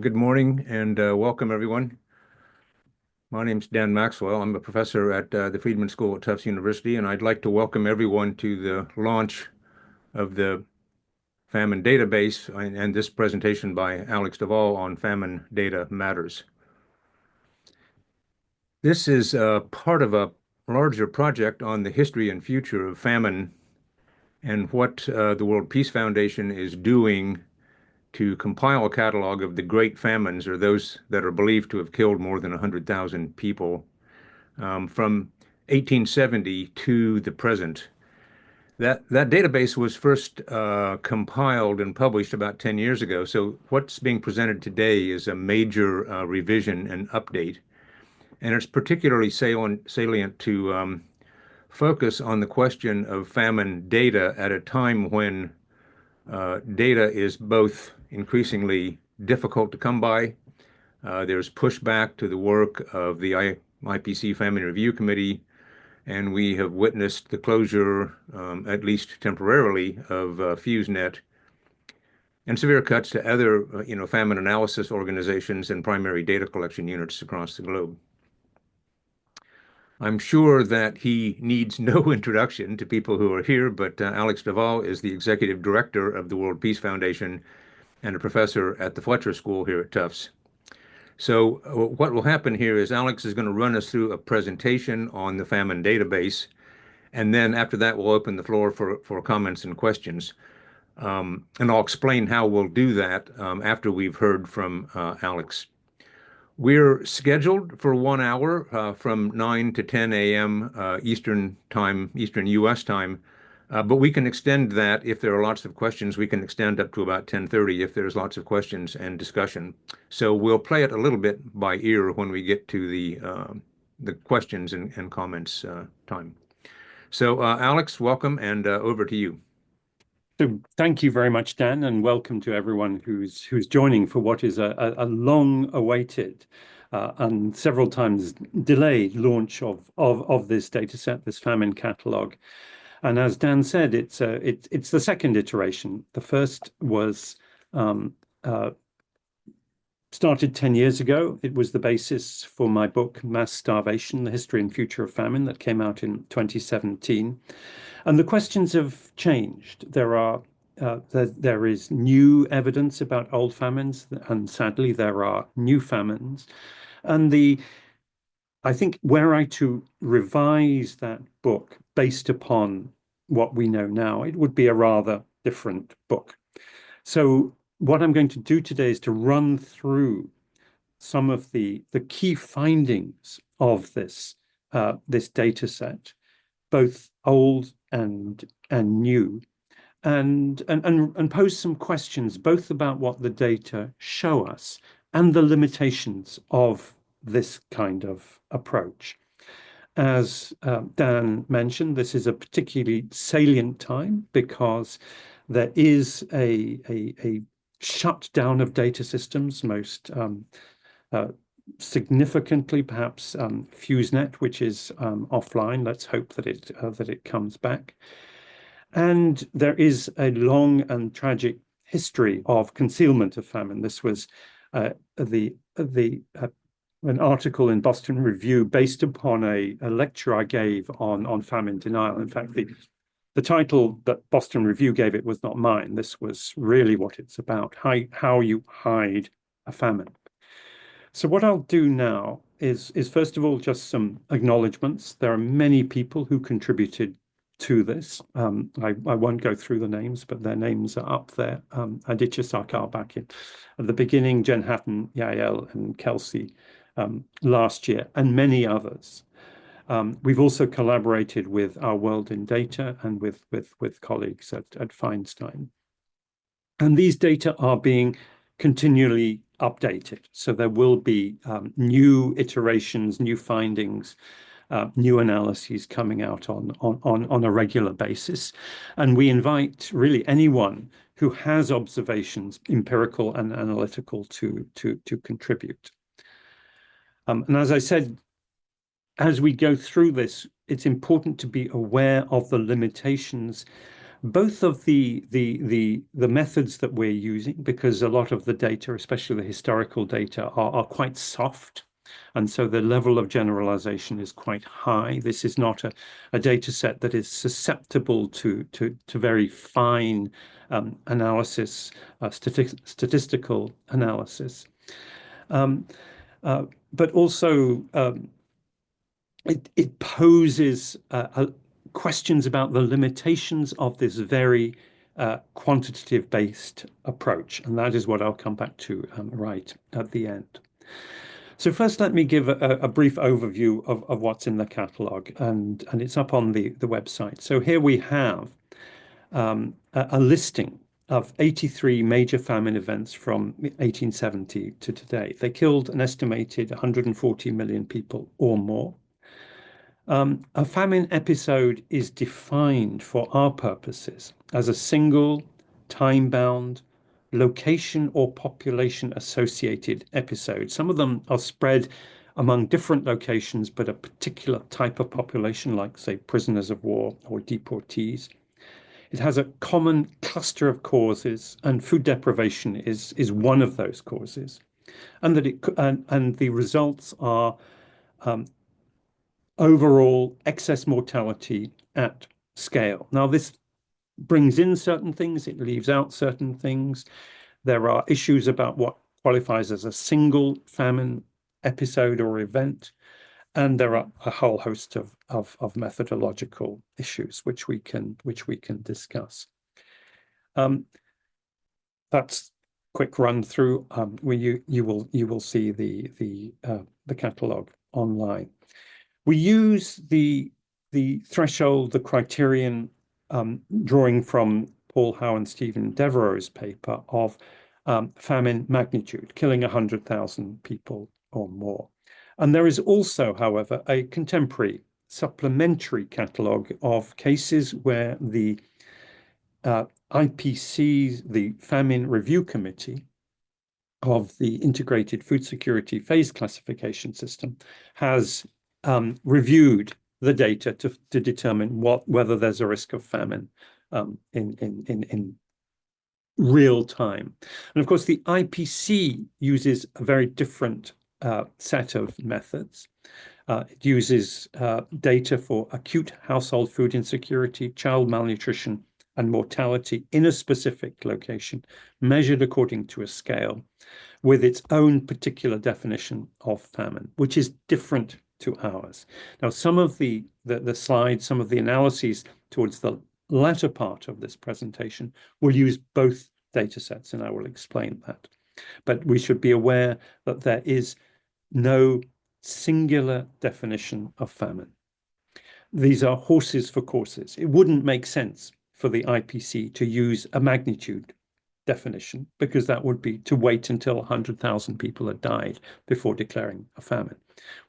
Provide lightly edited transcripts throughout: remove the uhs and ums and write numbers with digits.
Good morning and welcome everyone. My name's Dan Maxwell. I'm a professor at the Friedman School at Tufts University, and I'd like to welcome everyone to the launch of the Famine Database and this presentation by Alex Duvall on Famine Data Matters. This is part of a larger project on the history and future of famine and what the World Peace Foundation is doing to compile a catalog of the great famines, or those that are believed to have killed more than 100,000 people from 1870 to the present. That database was first compiled and published about 10 years ago. So what's being presented today is a major revision and update. And it's particularly salient to focus on the question of famine data at a time when data is both increasingly difficult to come by. There's pushback to the work of the IPC Famine Review Committee, and we have witnessed the closure, at least temporarily, of FuseNet, and severe cuts to other, famine analysis organizations and primary data collection units across the globe. I'm sure that he needs no introduction to people who are here, but Alex Duvall is the executive director of the World Peace Foundation and a professor at the Fletcher School here at Tufts. So what will happen here is Alex is going to run us through a presentation on the famine database, and then after that we'll open the floor for comments and questions. And I'll explain how we'll do that after we've heard from Alex. We're scheduled for 1 hour from 9 to 10 a.m. Eastern time, Eastern U.S. time, but we can extend that if there are lots of questions. We can extend up to about 10:30 if there's lots of questions and discussion. So we'll play it a little bit by ear when we get to the questions and comments time. So Alex, welcome, and over to you. So thank you very much, Dan, and welcome to everyone who's joining for what is a long-awaited and several times delayed launch of this dataset, this famine catalog. And as Dan said, it's the second iteration. The first was started 10 years ago. It was the basis for my book, Mass Starvation, The History and Future of Famine, that came out in 2017. And the questions have changed. There is new evidence about old famines, and sadly, there are new famines. And I think, were I to revise that book based upon what we know now, it would be a rather different book. So what I'm going to do today is to run through some of the key findings of this data set, both old and new, and pose some questions both about what the data show us and the limitations of this kind of approach. As Dan mentioned, this is a particularly salient time because there is a shutdown of data systems, most significantly, perhaps FuseNet, which is offline. Let's hope that it comes back. And there is a long and tragic history of concealment of famine. This was an article in Boston Review based upon a lecture I gave on famine denial. In fact, the title that Boston Review gave it was not mine. This was really what it's about: how you hide a famine. So what I'll do now is first of all, just some acknowledgements. There are many people who contributed to this. I won't go through the names, but their names are up there. Aditya Sarkar back at the beginning, Jen Hatton, Yael, and Kelsey last year, and many others. We've also collaborated with Our World in Data and with colleagues at Feinstein. And these data are being continually updated. So there will be new iterations, new findings, new analyses coming out on a regular basis. And we invite really anyone who has observations, empirical and analytical, to contribute. And as I said, as we go through this, it's important to be aware of the limitations both of the methods that we're using, because a lot of the data, especially the historical data, are quite soft. And so the level of generalization is quite high. This is not a data set that is susceptible to very fine analysis, statistical analysis. But also it poses questions about the limitations of this very quantitative-based approach. And that is what I'll come back to right at the end. So first, let me give a brief overview of what's in the catalogue, and it's up on the website. So here we have a listing of 83 major famine events from 1870 to today. They killed an estimated 140 million people or more. A famine episode is defined for our purposes as a single, time-bound, location or population associated episode. Some of them are spread among different locations, but a particular type of population, like, say, prisoners of war or deportees. It has a common cluster of causes, and food deprivation is one of those causes. And the results are overall excess mortality at scale. Now, this brings in certain things, it leaves out certain things. There are issues about what qualifies as a single famine episode or event, and there are a whole host of methodological issues which we can discuss. That's quick run through. Where you will see the catalogue online. We use the threshold, the criterion, drawing from Paul Howe and Stephen Devereux's paper of famine magnitude, killing 100,000 people or more. And there is also, however, a contemporary supplementary catalogue of cases where the IPC, the Famine Review Committee of the Integrated Food Security Phase Classification System, has reviewed the data to determine whether there's a risk of famine in real time. And of course, the IPC uses a very different set of methods. It uses data for acute household food insecurity, child malnutrition, and mortality in a specific location, measured according to a scale, with its own particular definition of famine, which is different to ours. Now, some of the slides, some of the analyses towards the latter part of this presentation will use both data sets, and I will explain that. But we should be aware that there is no singular definition of famine. These are horses for courses. It wouldn't make sense for the IPC to use a magnitude definition, because that would be to wait until 100,000 people had died before declaring a famine.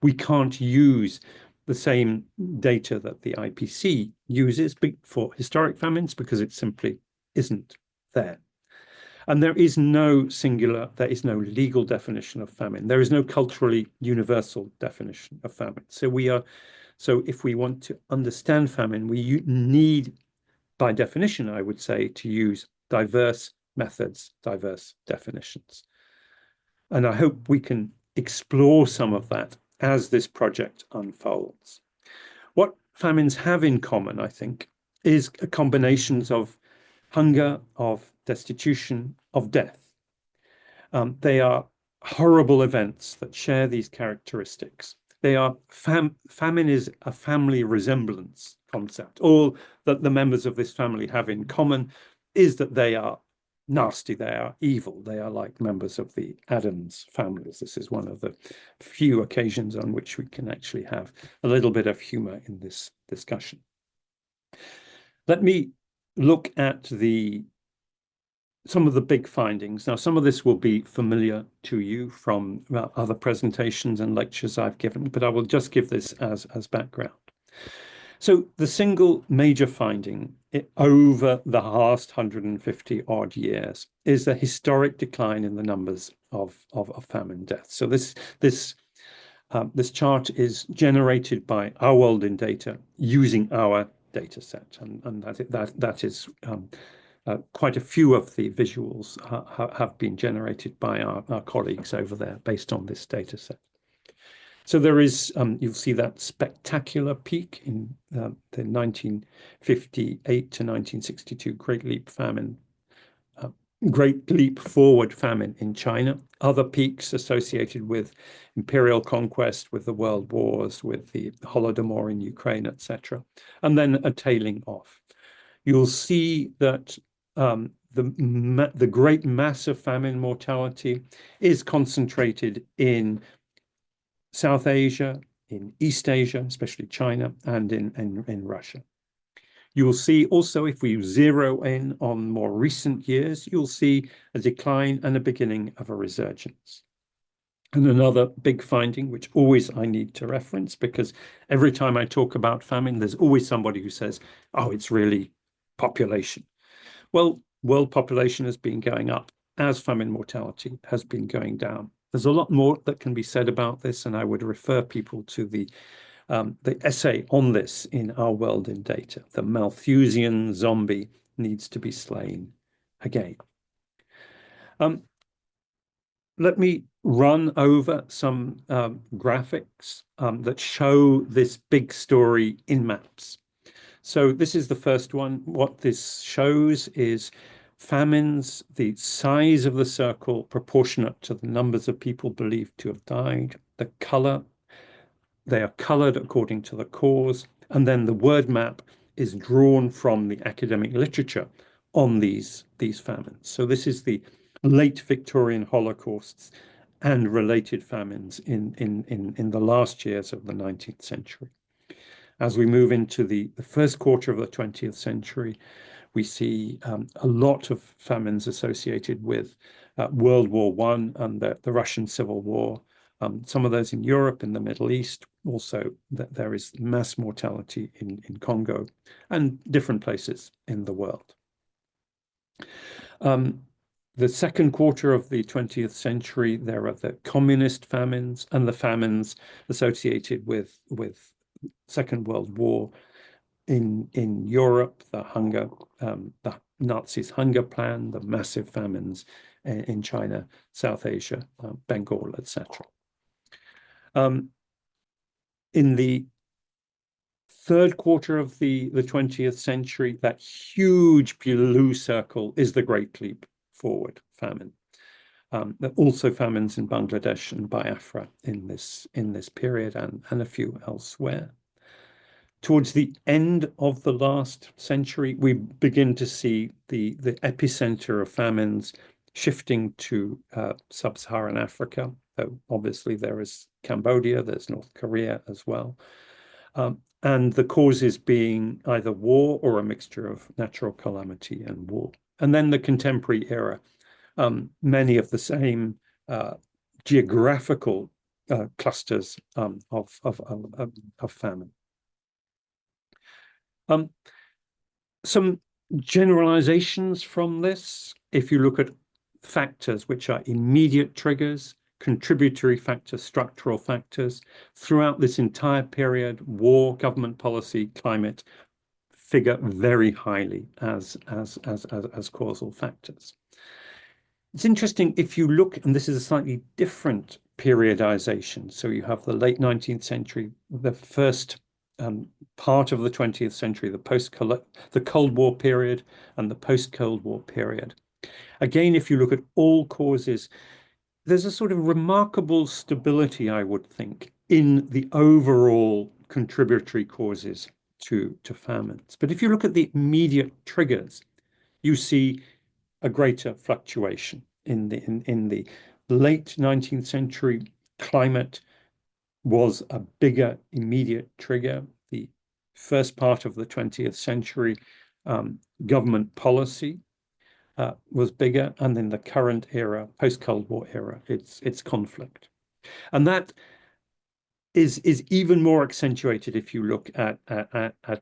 We can't use the same data that the IPC uses for historic famines, because it simply isn't there. And there is no legal definition of famine. There is no culturally universal definition of famine. So if we want to understand famine, we need, by definition, I would say, to use diverse methods, diverse definitions. And I hope we can explore some of that as this project unfolds. What famines have in common, I think, is combinations of hunger, of destitution, of death. They are horrible events that share these characteristics. They are famine is a family resemblance concept. All that the members of this family have in common is that they are nasty, they are evil, they are like members of the Addams families. This is one of the few occasions on which we can actually have a little bit of humor in this discussion. Let me look at some of the big findings. Now, some of this will be familiar to you from other presentations and lectures I've given, but I will just give this as background. So the single major finding over the last 150 odd years is the historic decline in the numbers of famine deaths. So this chart is generated by our world in data using our data set, and I think that is quite a few of the visuals have been generated by our colleagues over there based on this data set. So there is, you'll see that spectacular peak in the 1958 to 1962 Great Leap famine, Great Leap Forward famine in China, other peaks associated with imperial conquest, with the world wars, with the Holodomor in Ukraine, etc., and then a tailing off. You'll see that the great mass of famine mortality is concentrated in South Asia, in East Asia, especially China, and in Russia. You will see also, if we zero in on more recent years, you'll see a decline and a beginning of a resurgence. And another big finding, which always I need to reference, because every time I talk about famine, there's always somebody who says, oh, it's really population. Well, world population has been going up as famine mortality has been going down. There's a lot more that can be said about this, and I would refer people to the essay on this in Our World in Data. The Malthusian zombie needs to be slain again. Let me run over some graphics that show this big story in maps. So this is the first one. What this shows is famines, the size of the circle proportionate to the numbers of people believed to have died, the color, they are colored according to the cause, and then the word map is drawn from the academic literature on these famines. So this is the late Victorian Holocausts and related famines in the last years of the 19th century. As we move into the first quarter of the 20th century, we see a lot of famines associated with World War I and the Russian Civil War. Some of those in Europe, in the Middle East. Also, there is mass mortality in Congo and different places in the world. The second quarter of the 20th century, there are the communist famines and the famines associated with Second World War in Europe, the Nazis' hunger plan, the massive famines in China, South Asia, Bengal, etc. In the third quarter of the 20th century, that huge blue circle is the Great Leap Forward famine. There are also famines in Bangladesh and Biafra in this period, and a few elsewhere. Towards the end of the last century, we begin to see the epicenter of famines shifting to sub-Saharan Africa. Though obviously there is Cambodia, there's North Korea as well. And the causes being either war or a mixture of natural calamity and war. And then the contemporary era, many of the same geographical clusters of famine. Some generalizations from this, if you look at factors which are immediate triggers, contributory factors, structural factors, throughout this entire period, war, government policy, climate figure very highly as causal factors. It's interesting if you look, and this is a slightly different periodization. So you have the late 19th century, the first part of the 20th century, the Cold War period and the post-Cold War period. Again, if you look at all causes, there's a sort of remarkable stability, I would think, in the overall contributory causes to famines. But if you look at the immediate triggers, you see a greater fluctuation in the late 19th century. Climate was a bigger immediate trigger. The first part of the 20th century, government policy was bigger, and in the current era, post-Cold War era, it's conflict. And that is even more accentuated if you look at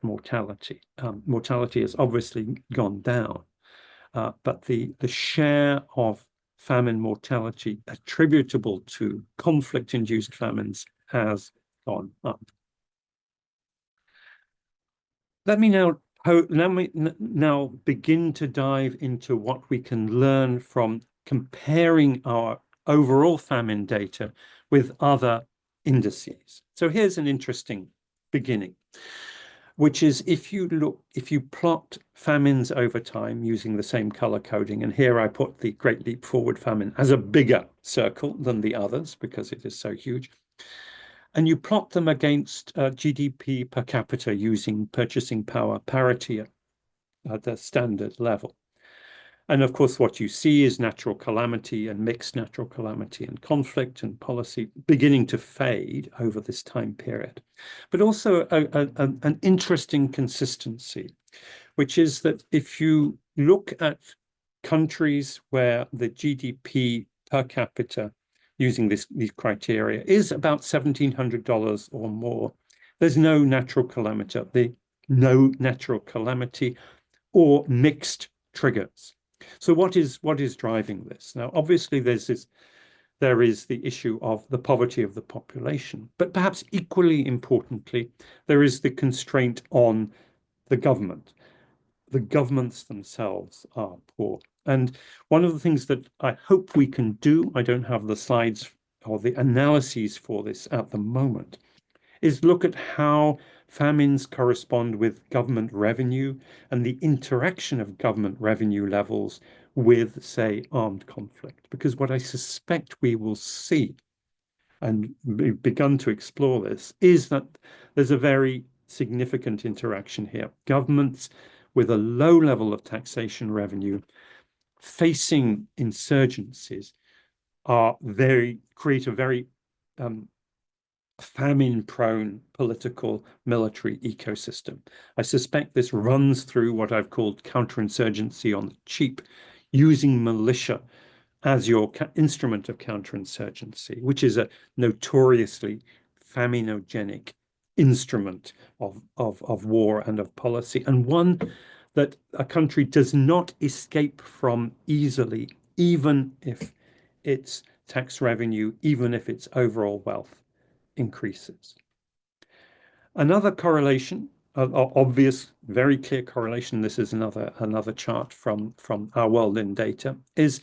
mortality. Mortality has obviously gone down, but the share of famine mortality attributable to conflict-induced famines has gone up. Let me now begin to dive into what we can learn from comparing our overall famine data with other indices. So here's an interesting beginning, which is if you plot famines over time using the same color coding, and here I put the Great Leap Forward famine as a bigger circle than the others because it is so huge, and you plot them against GDP per capita using purchasing power parity at the standard level. And of course, what you see is natural calamity and mixed natural calamity and conflict and policy beginning to fade over this time period. But also an interesting consistency, which is that if you look at countries where the GDP per capita using these criteria is about $1,700 or more, there's no natural calamity, or mixed triggers. So what is driving this? Now, obviously, there is the issue of the poverty of the population, but perhaps equally importantly, there is the constraint on the government. The governments themselves are poor. And one of the things that I hope we can do, I don't have the slides or the analyses for this at the moment, is look at how famines correspond with government revenue and the interaction of government revenue levels with, say, armed conflict. Because what I suspect we will see, and we've begun to explore this, is that there's a very significant interaction here. Governments with a low level of taxation revenue facing insurgencies create a very famine-prone political military ecosystem. I suspect this runs through what I've called counterinsurgency on the cheap, using militia as your instrument of counterinsurgency, which is a notoriously faminogenic instrument of war and of policy, and one that a country does not escape from easily, even if its tax revenue, even if its overall wealth increases. Another correlation, obvious, very clear correlation, this is another chart from Our World in Data, is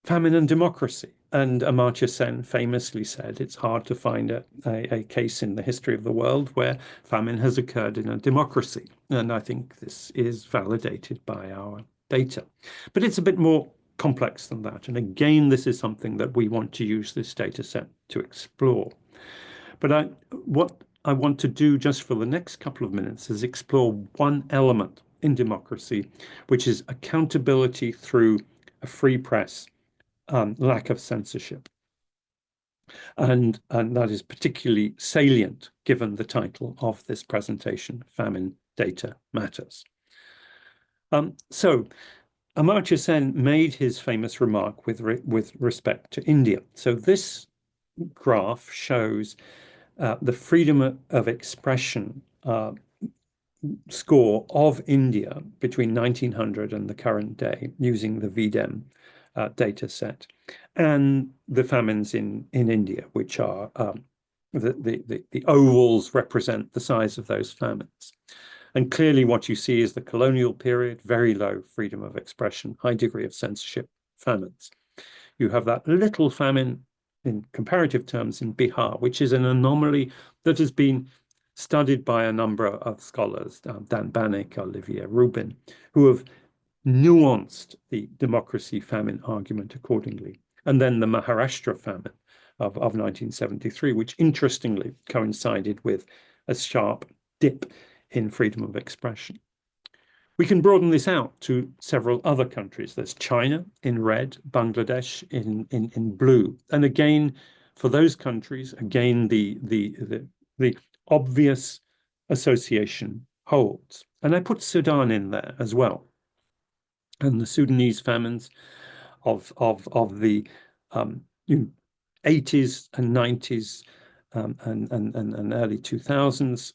famine and democracy. And Amartya Sen famously said it's hard to find a case in the history of the world where famine has occurred in a democracy. And I think this is validated by our data. But it's a bit more complex than that. And again, this is something that we want to use this data set to explore. But what I want to do just for the next couple of minutes is explore one element in democracy, which is accountability through a free press, lack of censorship. And that is particularly salient given the title of this presentation, Famine Data Matters. So Amartya Sen made his famous remark with respect to India. So this graph shows the freedom of expression score of India between 1900 and the current day using the VDEM data set, and the famines in India, which are the ovals represent the size of those famines. And clearly what you see is the colonial period, very low freedom of expression, high degree of censorship, famines. You have that little famine in comparative terms in Bihar, which is an anomaly that has been studied by a number of scholars, Dan Bannock, Olivier Rubin, who have nuanced the democracy famine argument accordingly. And then the Maharashtra famine of 1973, which interestingly coincided with a sharp dip in freedom of expression. We can broaden this out to several other countries. There's China in red, Bangladesh in blue. And again, for those countries, again, the obvious association holds. And I put Sudan in there as well. And the Sudanese famines of the 80s and 90s and early 2000s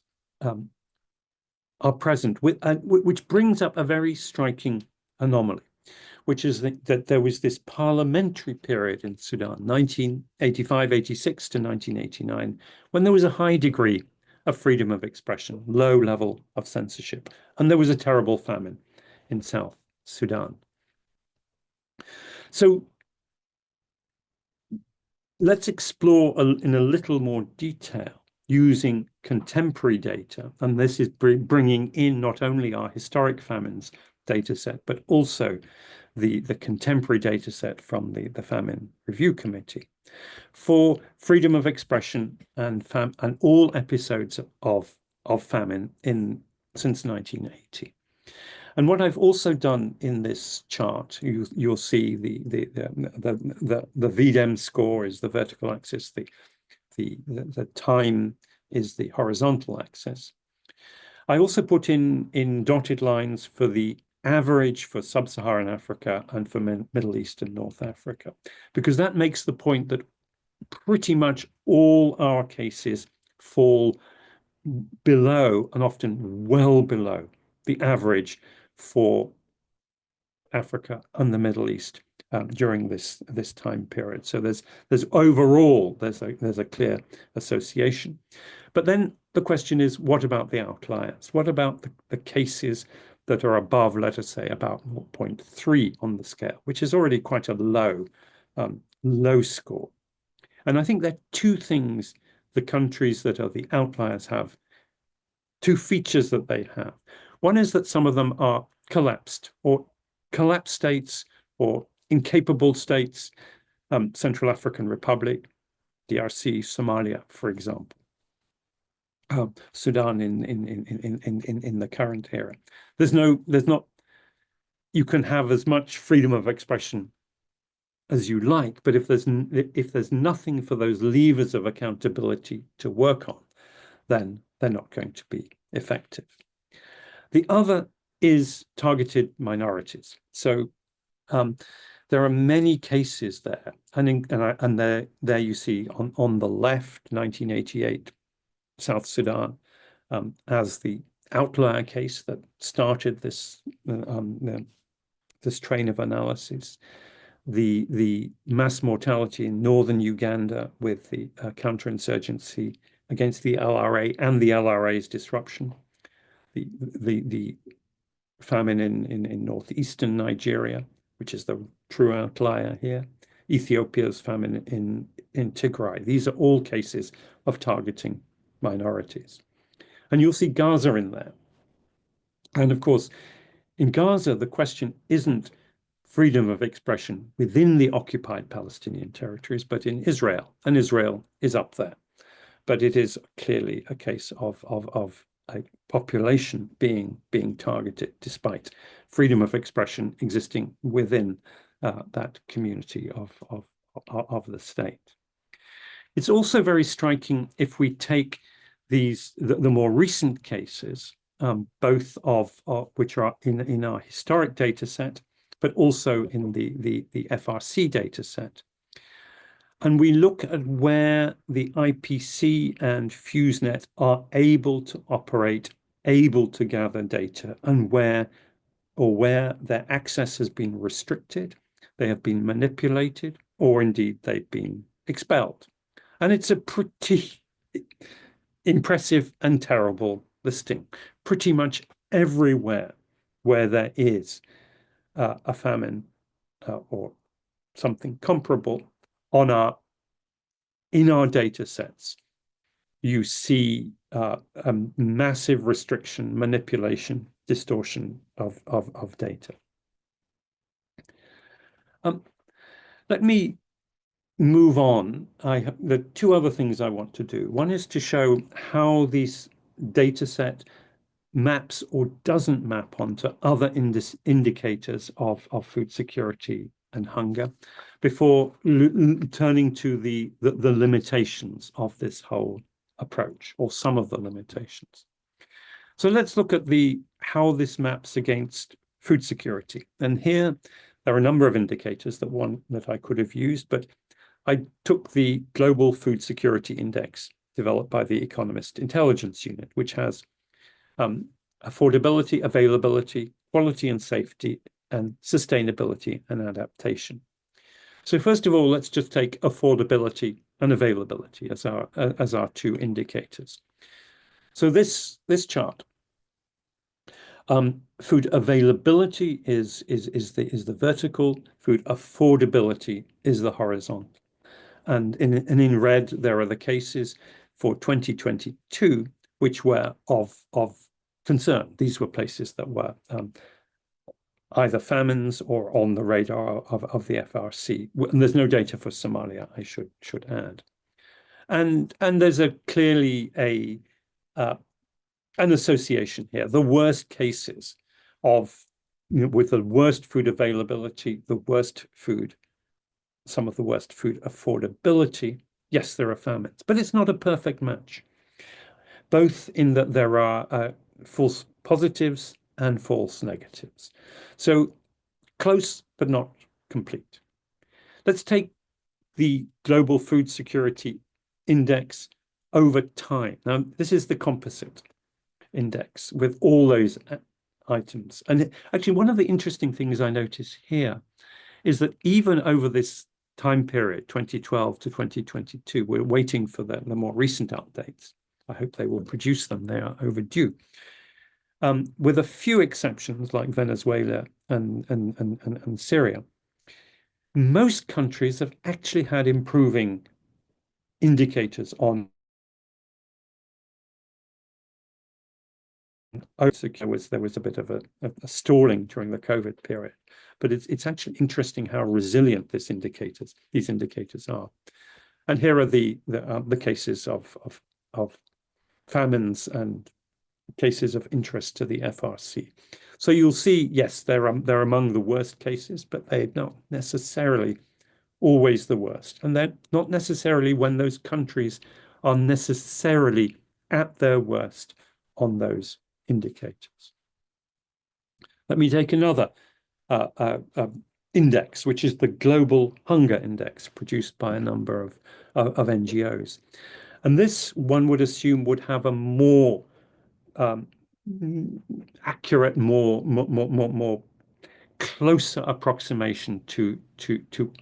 are present, which brings up a very striking anomaly, which is that there was this parliamentary period in Sudan, 1985-86 to 1989, when there was a high degree of freedom of expression, low level of censorship. And there was a terrible famine in South Sudan. So let's explore in a little more detail using contemporary data. And this is bringing in not only our historic famines data set, but also the contemporary data set from the Famine Review Committee for freedom of expression and all episodes of famine since 1980. And what I've also done in this chart, you'll see the VDEM score is the vertical axis, the time is the horizontal axis. I also put in dotted lines for the average for sub-Saharan Africa and for Middle East and North Africa, because that makes the point that pretty much all our cases fall below and often well below the average for Africa and the Middle East during this time period. So there's overall there's a clear association. But then the question is, what about the outliers? What about the cases that are above, let us say, about 0.3 on the scale, which is already quite a low score? And I think there are two things the countries that are the outliers have, two features that they have. One is that some of them are collapsed states or incapable states, Central African Republic, DRC, Somalia, for example, Sudan in the current era. You can have as much freedom of expression as you like, but if there's nothing for those levers of accountability to work on, then they're not going to be effective. The other is targeted minorities. So there are many cases there, and there you see on the left, 1988, South Sudan, as the outlier case that started this train of analysis. The mass mortality in northern Uganda with the counterinsurgency against the LRA and the LRA's disruption. The famine in northeastern Nigeria, which is the true outlier here. Ethiopia's famine in Tigray. These are all cases of targeting minorities. And you'll see Gaza in there. And of course, in Gaza, the question isn't freedom of expression within the occupied Palestinian territories, but in Israel. And Israel is up there. But it is clearly a case of a population being targeted, despite freedom of expression existing within that community of the state. It's also very striking if we take the more recent cases, both of which are in our historic data set, but also in the FRC data set. And we look at where the IPC and FuseNet are able to operate, able to gather data, and where their access has been restricted, they have been manipulated, or indeed they've been expelled. And it's a pretty impressive and terrible listing. Pretty much everywhere where there is a famine or something comparable in our data sets, you see a massive restriction, manipulation, distortion of data. Let me move on. There are two other things I want to do. One is to show how this data set maps or doesn't map onto other indicators of food security and hunger, before turning to the limitations of this whole approach, or some of the limitations. So let's look at how this maps against food security. And here there are a number of indicators that I could have used, but I took the Global Food Security Index developed by the Economist Intelligence Unit, which has affordability, availability, quality and safety, and sustainability and adaptation. So first of all, let's just take affordability and availability as our two indicators. So this chart, food availability is the vertical, food affordability is the horizontal. And in red, there are the cases for 2022, which were of concern. These were places that were either famines or on the radar of the FRC. And there's no data for Somalia, I should add. And there's clearly an association here. The worst cases of, with the worst food availability, some of the worst food affordability. Yes, there are famines, but it's not a perfect match, both in that there are false positives and false negatives. So close, but not complete. Let's take the Global Food Security Index over time. Now, this is the composite index with all those items. And actually, one of the interesting things I notice here is that even over this time period, 2012 to 2022, we're waiting for the more recent updates. I hope they will produce them. They are overdue. With a few exceptions like Venezuela and Syria, most countries have actually had improving indicators on there was a bit of a stalling during the COVID period, but it's actually interesting how resilient these indicators are. And here are the cases of famines and cases of interest to the FRC. So you'll see, yes, they're among the worst cases, but they're not necessarily always the worst. And they're not necessarily when those countries are necessarily at their worst on those indicators. Let me take another index, which is the Global Hunger Index, produced by a number of NGOs. And this, one would assume, would have a more accurate, more closer approximation to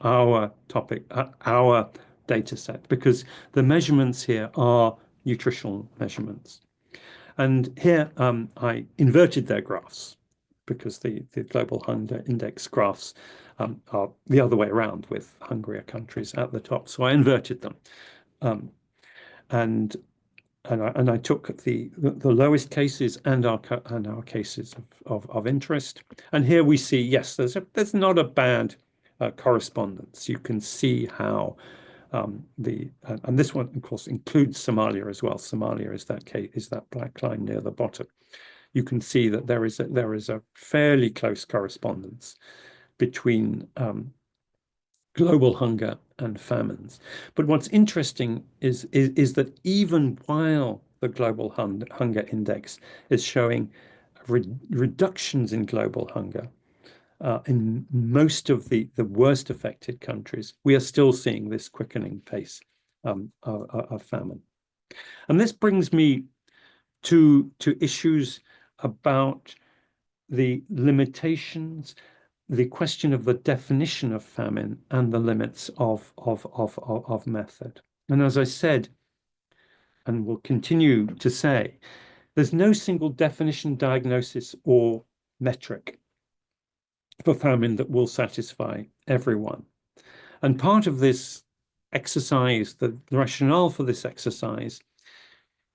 our topic, our data set, because the measurements here are nutritional measurements. And here I inverted their graphs because the Global Hunger Index graphs are the other way around with hungrier countries at the top. So I inverted them. And I took the lowest cases and our cases of interest. And here we see, yes, there's not a bad correspondence. You can see how and this one, of course, includes Somalia as well. Somalia is that black line near the bottom. You can see that there is a fairly close correspondence between global hunger and famines. But what's interesting is that even while the Global Hunger Index is showing reductions in global hunger, in most of the worst affected countries, we are still seeing this quickening pace of famine. And this brings me to issues about the limitations, the question of the definition of famine and the limits of method. And as I said, and will continue to say, there's no single definition, diagnosis, or metric for famine that will satisfy everyone. And part of this exercise, the rationale for this exercise,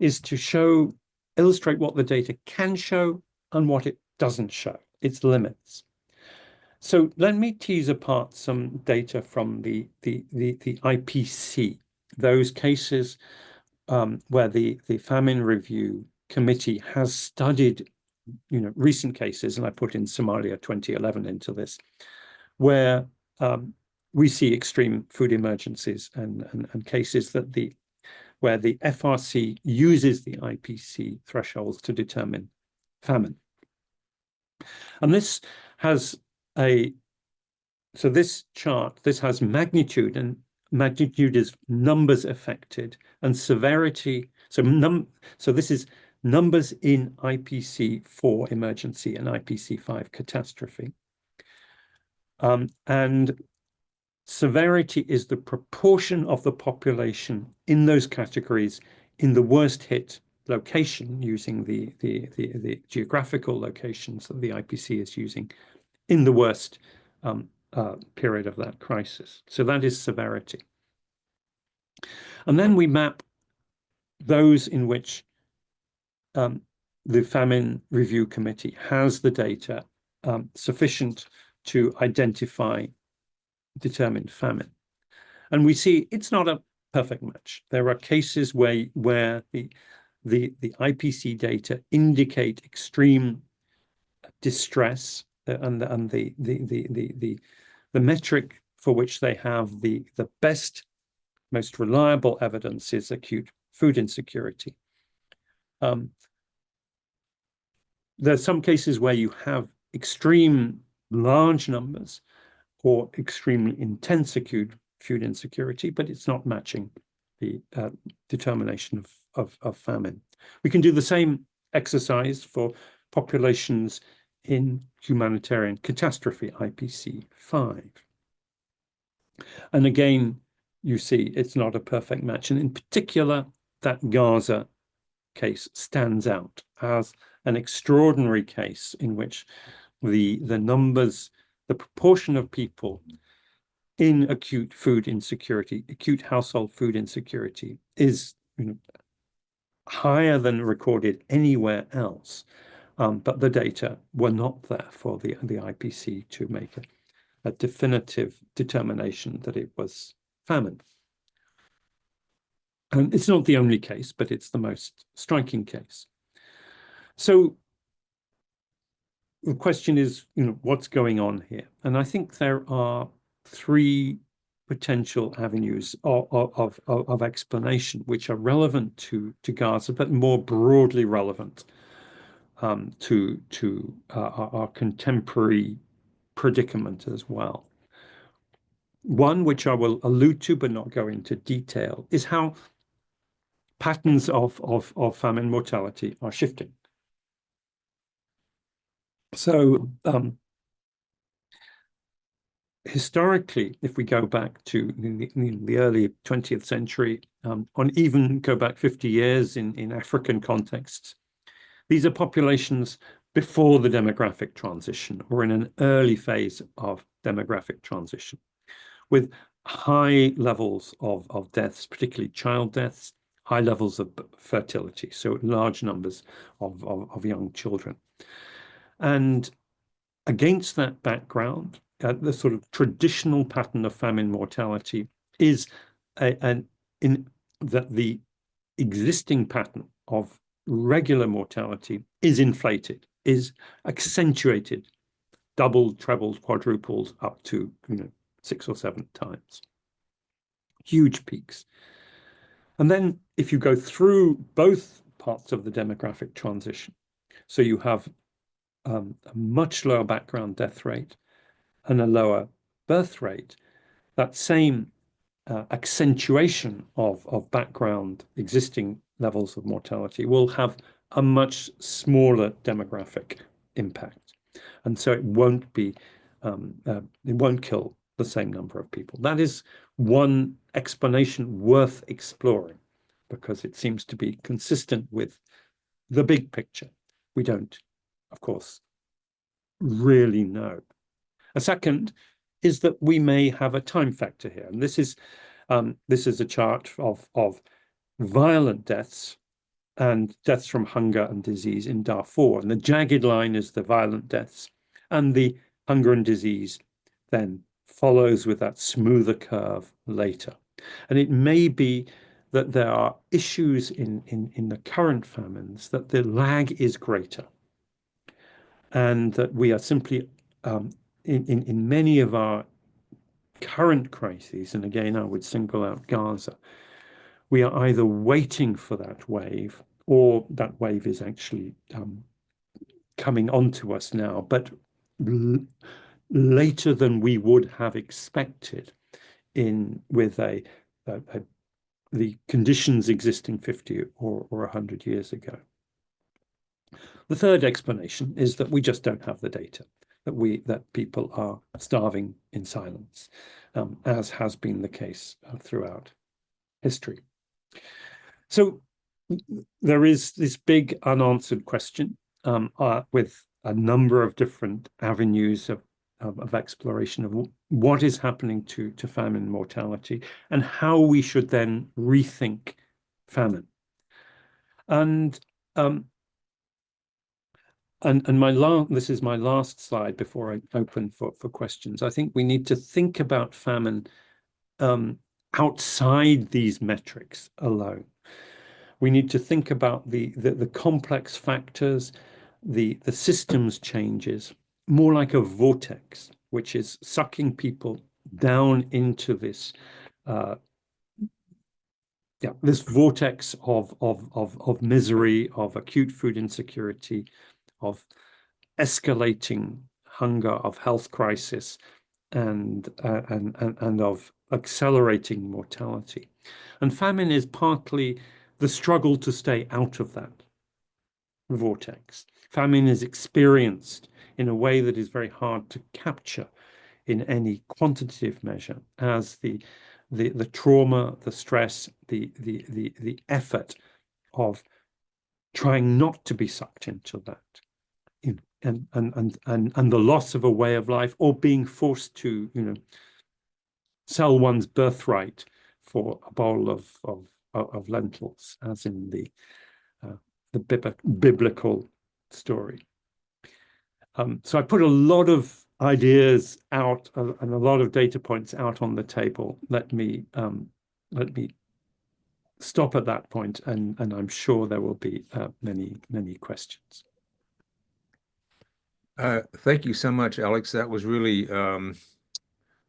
is to illustrate what the data can show and what it doesn't show, its limits. So let me tease apart some data from the IPC, those cases where the Famine Review Committee has studied recent cases, and I put in Somalia 2011 into this, where we see extreme food emergencies and cases where the FRC uses the IPC thresholds to determine famine. And this has this chart, this has magnitude, and magnitude is numbers affected, and severity. So this is numbers in IPC 4 emergency and IPC 5 catastrophe. And severity is the proportion of the population in those categories in the worst hit location, using the geographical locations that the IPC is using in the worst period of that crisis. So that is severity. And then we map those in which the Famine Review Committee has the data sufficient to identify determined famine. And we see it's not a perfect match. There are cases where the IPC data indicate extreme distress, and the metric for which they have the best, most reliable evidence is acute food insecurity. There's some cases where you have extreme large numbers or extremely intense acute food insecurity, but it's not matching the determination of famine. We can do the same exercise for populations in humanitarian catastrophe, IPC 5. And again, you see it's not a perfect match. And in particular, that Gaza case stands out as an extraordinary case in which the numbers, the proportion of people in acute food insecurity, acute household food insecurity, is higher than recorded anywhere else. But the data were not there for the IPC to make a definitive determination that it was famine. And it's not the only case, but it's the most striking case. So the question is, what's going on here? And I think there are three potential avenues of explanation which are relevant to Gaza, but more broadly relevant to our contemporary predicament as well. One, which I will allude to but not go into detail, is how patterns of famine mortality are shifting. So historically, if we go back to the early 20th century, or even go back 50 years in African contexts, these are populations before the demographic transition or in an early phase of demographic transition, with high levels of deaths, particularly child deaths, high levels of fertility, so large numbers of young children. And against that background, the sort of traditional pattern of famine mortality is that the existing pattern of regular mortality is inflated, is accentuated, doubled, trebled, quadrupled, up to 6 or 7 times. Huge peaks. And then if you go through both parts of the demographic transition, so you have a much lower background death rate and a lower birth rate, that same accentuation of background existing levels of mortality will have a much smaller demographic impact. And so it won't be, it won't kill the same number of people. That is one explanation worth exploring, because it seems to be consistent with the big picture. We don't, of course, really know. A second is that we may have a time factor here. And this is a chart of violent deaths and deaths from hunger and disease in Darfur. And the jagged line is the violent deaths, and the hunger and disease then follows with that smoother curve later. And it may be that there are issues in the current famines that the lag is greater, and that we are simply in many of our current crises, and again I would single out Gaza, we are either waiting for that wave, or that wave is actually coming onto us now, but later than we would have expected with the conditions existing 50 or 100 years ago. The third explanation is that we just don't have the data, that people are starving in silence, as has been the case throughout history. So there is this big unanswered question with a number of different avenues of exploration of what is happening to famine mortality and how we should then rethink famine. And this is my last slide before I open for questions. I think we need to think about famine outside these metrics alone. We need to think about the complex factors, the systems changes, more like a vortex, which is sucking people down into this this vortex of misery, of acute food insecurity, of escalating hunger, of health crisis, and of accelerating mortality. And famine is partly the struggle to stay out of that vortex. Famine is experienced in a way that is very hard to capture in any quantitative measure as the trauma, the stress, the effort of trying not to be sucked into that, and the loss of a way of life, or being forced to, sell one's birthright for a bowl of lentils, as in the biblical story. So I put a lot of ideas out and a lot of data points out on the table. Let me stop at that point, and I'm sure there will be many questions. Thank you so much, Alex. That was really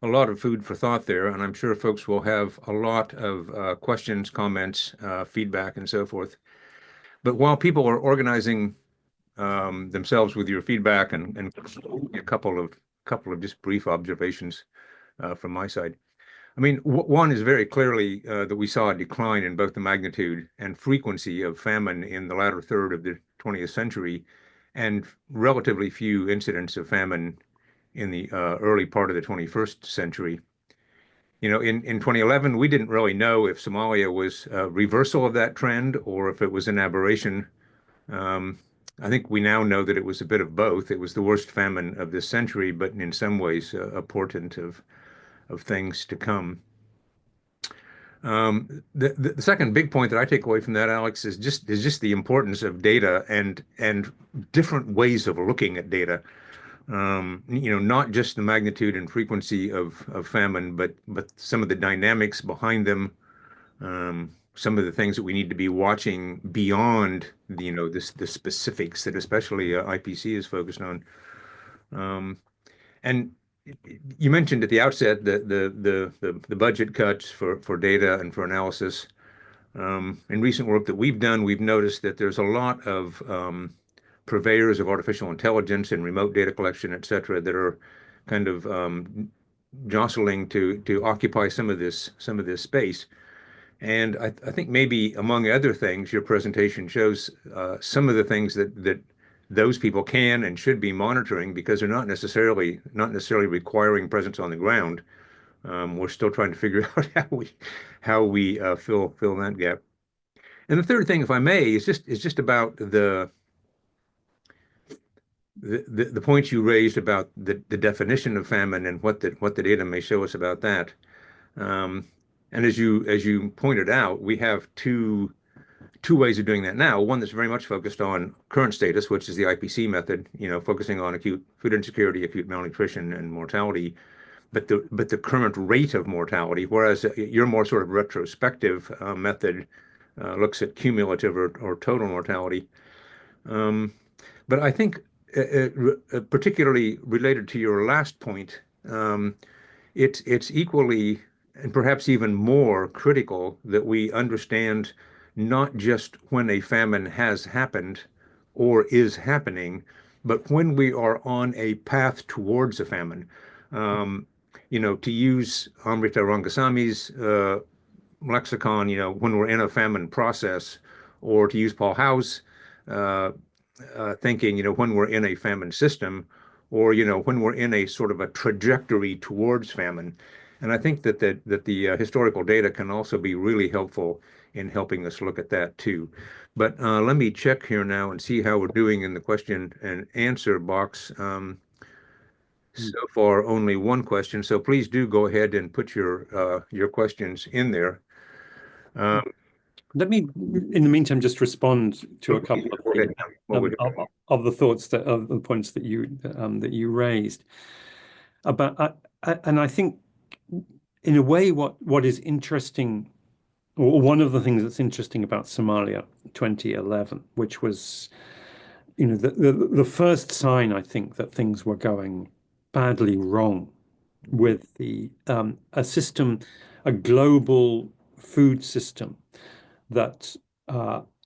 a lot of food for thought there, and I'm sure folks will have a lot of questions, comments, feedback, and so forth. But while people are organizing themselves with your feedback and a couple of just brief observations from my side. I mean, one is very clearly that we saw a decline in both the magnitude and frequency of famine in the latter third of the 20th century, and relatively few incidents of famine in the early part of the 21st century. In 2011, we didn't really know if Somalia was a reversal of that trend or if it was an aberration. I think we now know that it was a bit of both. It was the worst famine of this century, but in some ways a portent of things to come. The second big point that I take away from that, Alex, is just the importance of data and different ways of looking at data. Not just the magnitude and frequency of famine, but some of the dynamics behind them. Some of the things that we need to be watching beyond the specifics that especially IPC is focused on. And you mentioned at the outset the budget cuts for data and for analysis. In recent work that we've done, we've noticed that there's a lot of purveyors of artificial intelligence and remote data collection, et cetera, that are kind of jostling to occupy some of this space. And I think maybe among other things, your presentation shows some of the things that those people can and should be monitoring, because they're not necessarily requiring presence on the ground. We're still trying to figure out how we fill that gap. And the third thing, if I may, is just about the points you raised about the definition of famine and what the data may show us about that. And as you pointed out, we have two ways of doing that now. One that's very much focused on current status, which is the IPC method, focusing on acute food insecurity, acute malnutrition, and mortality, but the current rate of mortality. Whereas your more sort of retrospective method looks at cumulative or total mortality. But I think, particularly related to your last point, it's equally and perhaps even more critical that we understand not just when a famine has happened or is happening, but when we are on a path towards a famine. To use Amrita Rangasami's lexicon, when we're in a famine process, or to use Paul Howe's thinking, when we're in a famine system, or when we're in a sort of a trajectory towards famine. And I think that the historical data can also be really helpful in helping us look at that too. But let me check here now and see how we're doing in the question and answer box. Mm. So far, only one question. So please do go ahead and put your questions in there. Um, Let me, in the meantime, just respond to a couple of go ahead now. Well, of the thoughts of the points that you raised about, and I think in a way, what is interesting, or one of the things that's interesting about Somalia 2011, which was, the first sign, I think, that things were going badly wrong with a system, a global food system that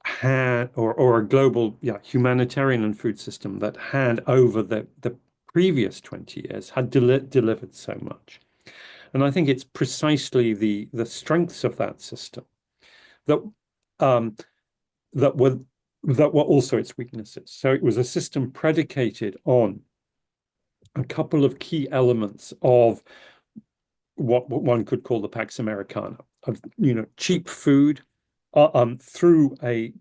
had, or a global, humanitarian and food system that had over the previous 20 years had delivered so much. And I think it's precisely the strengths of that system that um, that were also its weaknesses. So it was a system predicated on a couple of key elements of what one could call the Pax Americana, of cheap food through a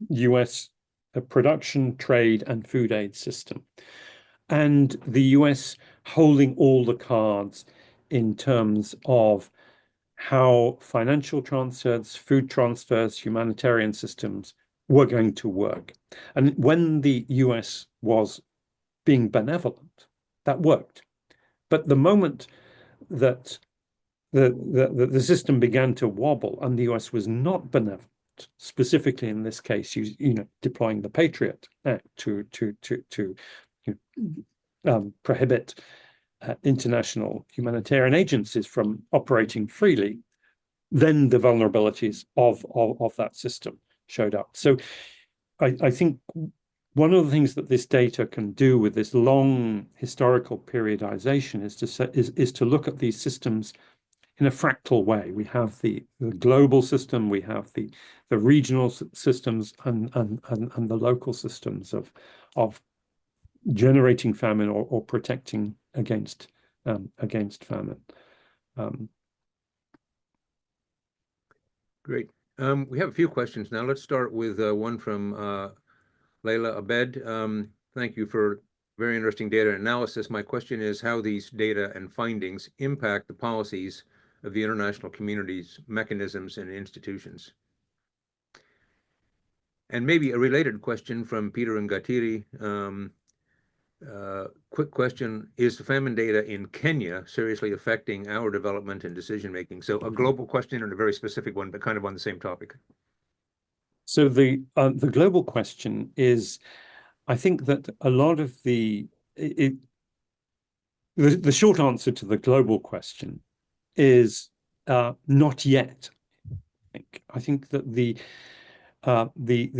US production, trade, and food aid system, and the US holding all the cards in terms of how financial transfers, food transfers, humanitarian systems were going to work. And when the US was being benevolent, that worked. But the moment that the system began to wobble and the US was not benevolent, specifically in this case, deploying the Patriot Act to prohibit international humanitarian agencies from operating freely, then the vulnerabilities of that system showed up. So I think one of the things that this data can do with this long historical periodization is to look at these systems in a fractal way. We have the global system, we have the regional systems, and the local systems of generating famine or protecting against famine. Great. We have a few questions now. Let's start with one from Layla Abed. Thank you for very interesting data analysis. My question is how these data and findings impact the policies of the international community's mechanisms and institutions. And maybe a related question from Peter Ngatiri. Quick question, is the famine data in Kenya seriously affecting our development and decision making? So a global question and a very specific one, but kind of on the same topic. So the global question is, I think that a lot of the short answer to the global question is not yet. I think that the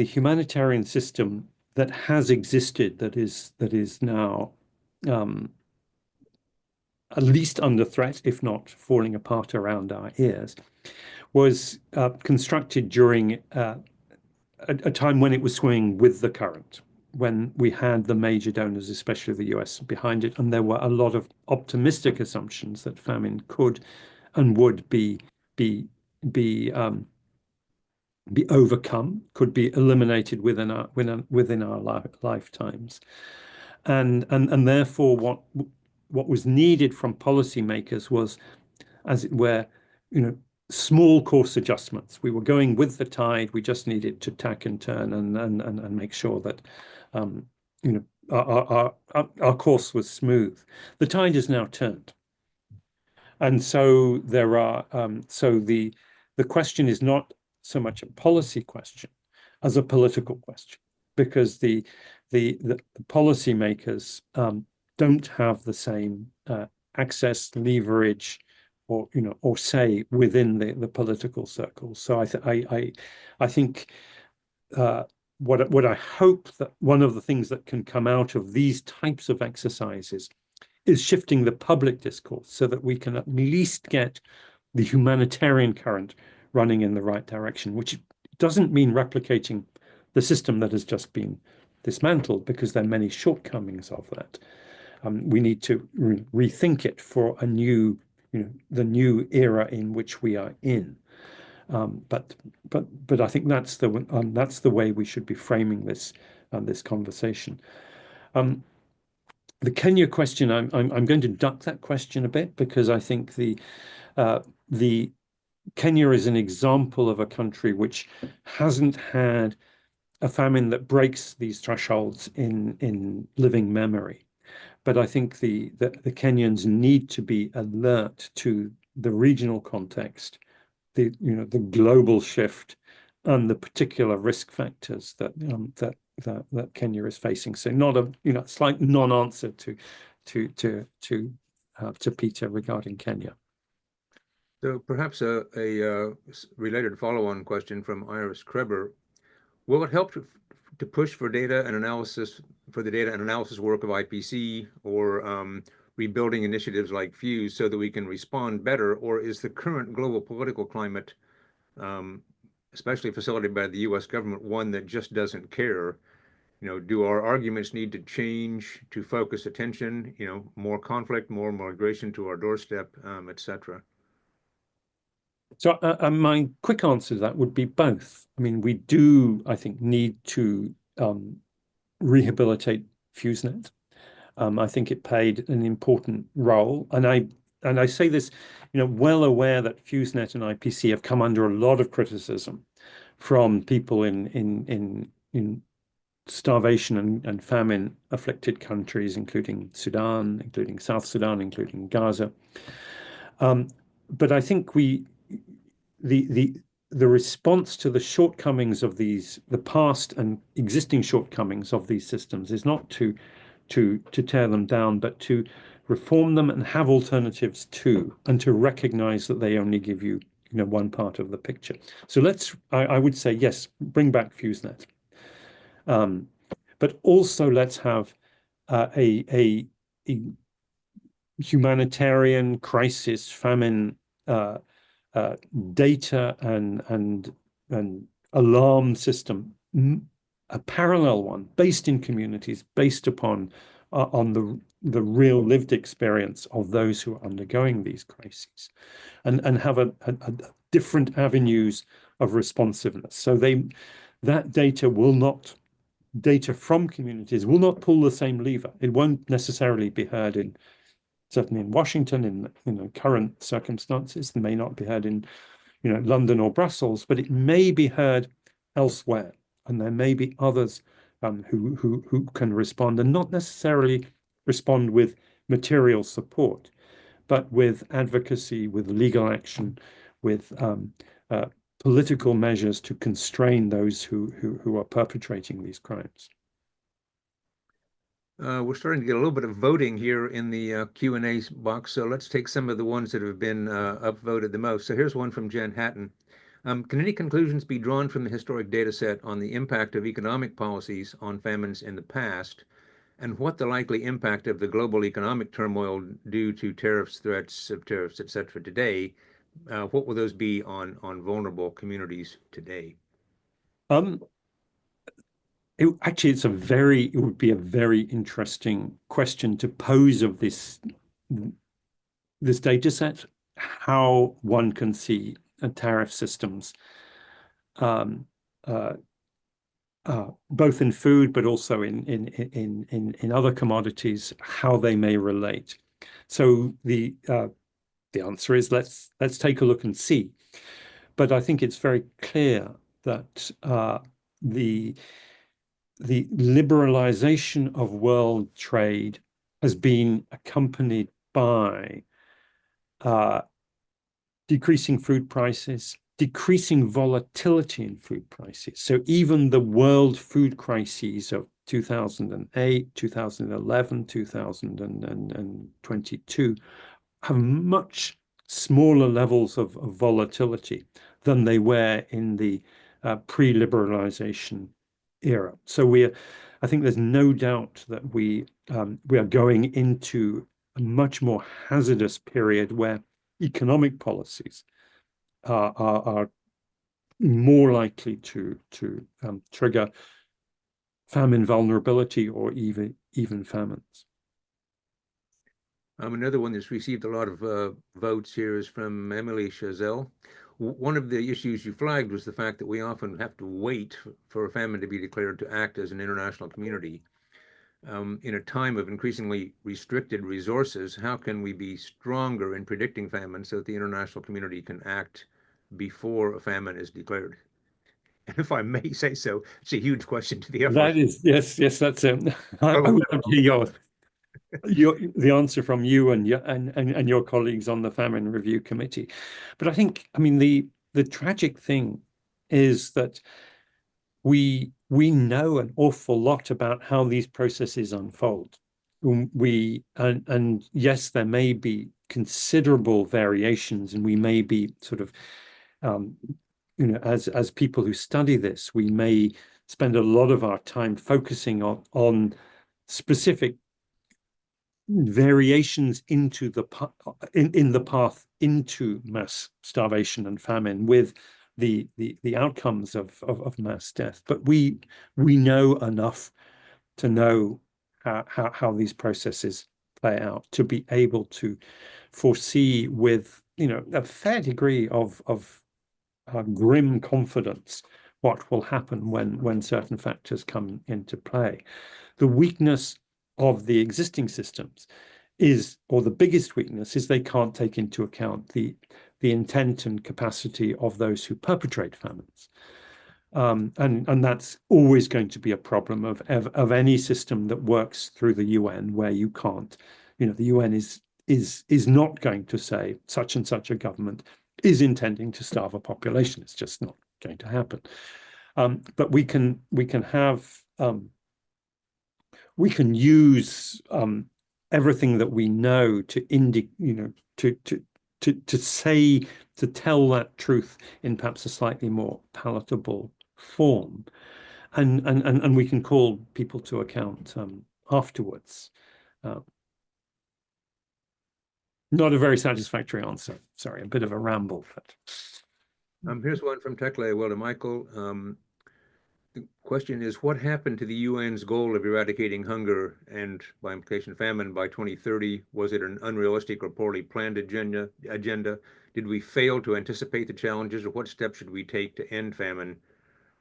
humanitarian system that has existed, that is now at least under threat, if not falling apart around our ears, was constructed during a time when it was swimming with the current, when we had the major donors, especially the US, behind it, and there were a lot of optimistic assumptions that famine could and would be overcome, could be eliminated within our lifetimes, and therefore what was needed from policymakers was, as it were, small course adjustments. We were going with the tide. We just needed to tack and turn and make sure that our course was smooth. The tide is now turned, and so there are so the question is not so much a policy question as a political question, because the policymakers don't have the same access, leverage, or say within the political circles. So I think what I hope that one of the things that can come out of these types of exercises is shifting the public discourse so that we can at least get the humanitarian current running in the right direction, which doesn't mean replicating the system that has just been dismantled, because there are many shortcomings of that. We need to rethink it for a new the new era in which we are in. But I think that's the way we should be framing this conversation. The Kenya question, I'm going to duck that question a bit, because I think the Kenya is an example of a country which hasn't had a famine that breaks these thresholds in living memory. But I think the Kenyans need to be alert to the regional context, the global shift, and the particular risk factors that Kenya is facing. So not a slight non-answer to Peter regarding Kenya. So perhaps a related follow-on question from Iris Kreber. Will it help to push for data and analysis for the data and analysis work of IPC or rebuilding initiatives like FUSE so that we can respond better? Or is the current global political climate, especially facilitated by the US government, one that just doesn't care? Do our arguments need to change to focus attention, more conflict, more migration to our doorstep, et cetera? So my quick answer to that would be both. I mean, we do, I think, need to rehabilitate FuseNet. I think it played an important role, and I say this, well aware that FuseNet and IPC have come under a lot of criticism from people in starvation and famine afflicted countries, including Sudan, including South Sudan, including Gaza. But I think the response to the shortcomings of the past and existing shortcomings of these systems is not to tear them down, but to reform them and have alternatives too, and to recognize that they only give you one part of the picture. So I would say yes, bring back FuseNet, but also let's have a humanitarian crisis famine data and alarm system, a parallel one based in communities, based upon on the real lived experience of those who are undergoing these crises, and have a different avenues of responsiveness. So that data from communities will not pull the same lever. It won't necessarily be heard certainly in Washington in current circumstances. It may not be heard in London or Brussels, but it may be heard elsewhere, and there may be others who can respond, and not necessarily respond with material support, but with advocacy, with legal action, with political measures to constrain those who are perpetrating these crimes. We're starting to get a little bit of voting here in the Q&A box, so let's take some of the ones that have been upvoted the most. So here's one from Jen Hatton. Can any conclusions be drawn from the historic data set on the impact of economic policies on famines in the past, and what the likely impact of the global economic turmoil due to tariffs, threats of tariffs, et cetera, today? What will those be on vulnerable communities today? It would be a very interesting question to pose of this data set, how one can see tariff systems, both in food but also in other commodities, how they may relate. So the answer is let's take a look and see. But I think it's very clear that the liberalization of world trade has been accompanied by decreasing food prices, decreasing volatility in food prices. So even the world food crises of 2008, 2011, 2022 have much smaller levels of volatility than they were in the pre-liberalization era. So I think there's no doubt that we are going into a much more hazardous period where economic policies are more likely to trigger famine vulnerability or even famines. Another one that's received a lot of votes here is from Emily Chazelle. One of the issues you flagged was the fact that we often have to wait for a famine to be declared to act as an international community. In a time of increasingly restricted resources, how can we be stronger in predicting famine so that the international community can act before a famine is declared? And if I may say so, it's a huge question to the effort. That is, yes, that's I Oh, would love to hear the answer from you and your colleagues on the Famine Review Committee. But I mean, the tragic thing is that we know an awful lot about how these processes unfold. And yes, there may be considerable variations, and we may be sort of as people who study this, we may spend a lot of our time focusing on specific variations into in the path into mass starvation and famine with the outcomes of mass death. But we know enough to know how these processes play out, to be able to foresee with a fair degree of grim confidence what will happen when certain factors come into play. The weakness of the existing systems is, or the biggest weakness is, they can't take into account the intent and capacity of those who perpetrate famines. And that's always going to be a problem of any system that works through the UN, where you can't, the UN is not going to say such and such a government is intending to starve a population. It's just not going to happen. But we can use everything that we know to tell that truth in perhaps a slightly more palatable form, and we can call people to account afterwards. Not a very satisfactory answer. Sorry, a bit of a ramble, but. Here's one from Tekle Michael. The question is, what happened to the UN's goal of eradicating hunger and, by implication, famine by 2030? Was it an unrealistic or poorly planned agenda? Did we fail to anticipate the challenges, or what steps should we take to end famine?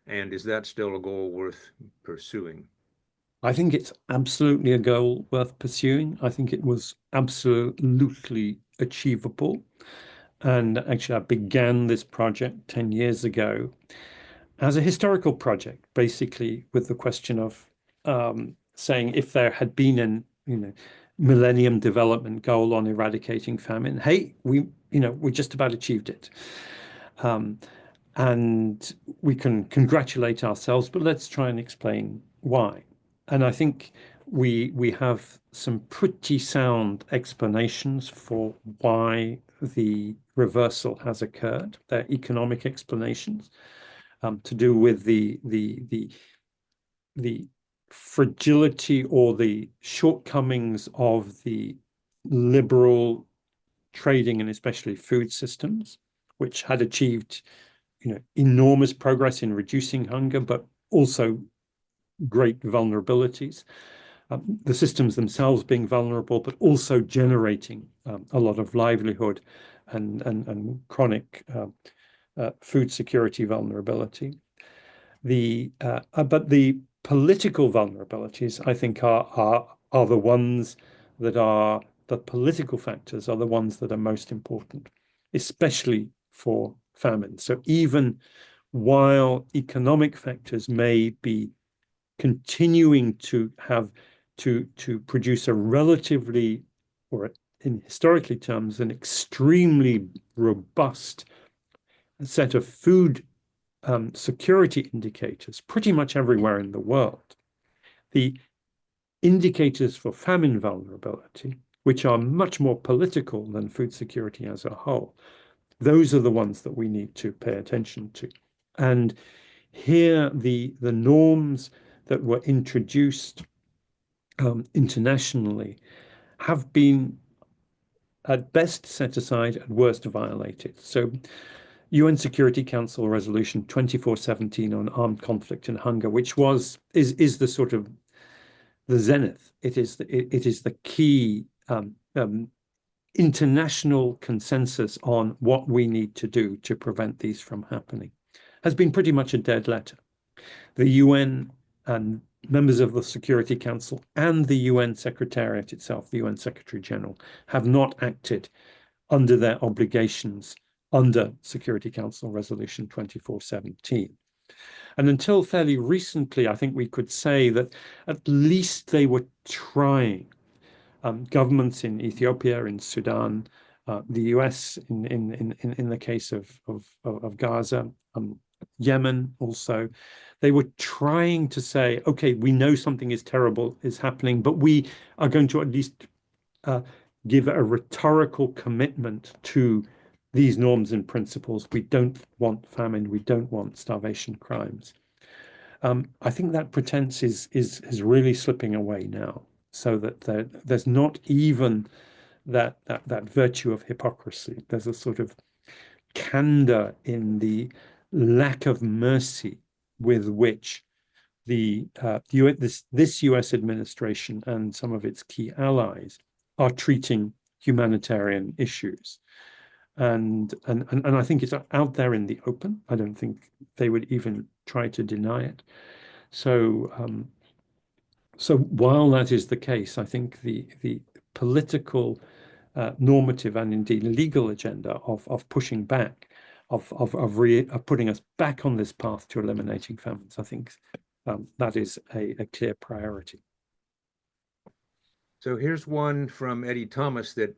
And is that still a goal worth pursuing? I think it's absolutely a goal worth pursuing. I think it was absolutely achievable. And actually, I began this project 10 years ago as a historical project, basically with the question of saying, if there had been an Millennium Development Goal on eradicating famine, hey, we just about achieved it. And we can congratulate ourselves, but let's try and explain why. And I think we have some pretty sound explanations for why the reversal has occurred. They're economic explanations to do with the fragility or the shortcomings of the liberal trading and especially food systems, which had achieved enormous progress in reducing hunger, but also great vulnerabilities. The systems themselves being vulnerable, but also generating a lot of livelihood and chronic food security vulnerability. But the political vulnerabilities, I think, are the ones that are the political factors are the ones that are most important, especially for famine. So even while economic factors may be continuing to have to produce a relatively, or in historically terms, an extremely robust set of food security indicators pretty much everywhere in the world, the indicators for famine vulnerability, which are much more political than food security as a whole, those are the ones that we need to pay attention to. And here, the norms that were introduced internationally have been at best set aside, at worst violated. So UN Security Council Resolution 2417 on armed conflict and hunger, which is the sort of the zenith. It is the key international consensus on what we need to do to prevent these from happening has been pretty much a dead letter. The UN and members of the Security Council and the UN Secretariat itself, the UN Secretary General, have not acted under their obligations under Security Council Resolution 2417. And until fairly recently, I think we could say that at least they were trying. Governments in Ethiopia, in Sudan, the US in the case of Gaza, Yemen also, they were trying to say, okay, we know something is terrible is happening, but we are going to at least give a rhetorical commitment to these norms and principles. We don't want famine. We don't want starvation crimes. I think that pretense is really slipping away now, so that there's not even that virtue of hypocrisy. There's a sort of candor in the lack of mercy with which this US administration and some of its key allies are treating humanitarian issues. And I think it's out there in the open. I don't think they would even try to deny it. So while that is the case, I think the political, normative, and indeed legal agenda of pushing back, of putting us back on this path to eliminating famines, I think that is a clear priority. So here's one from Eddie Thomas that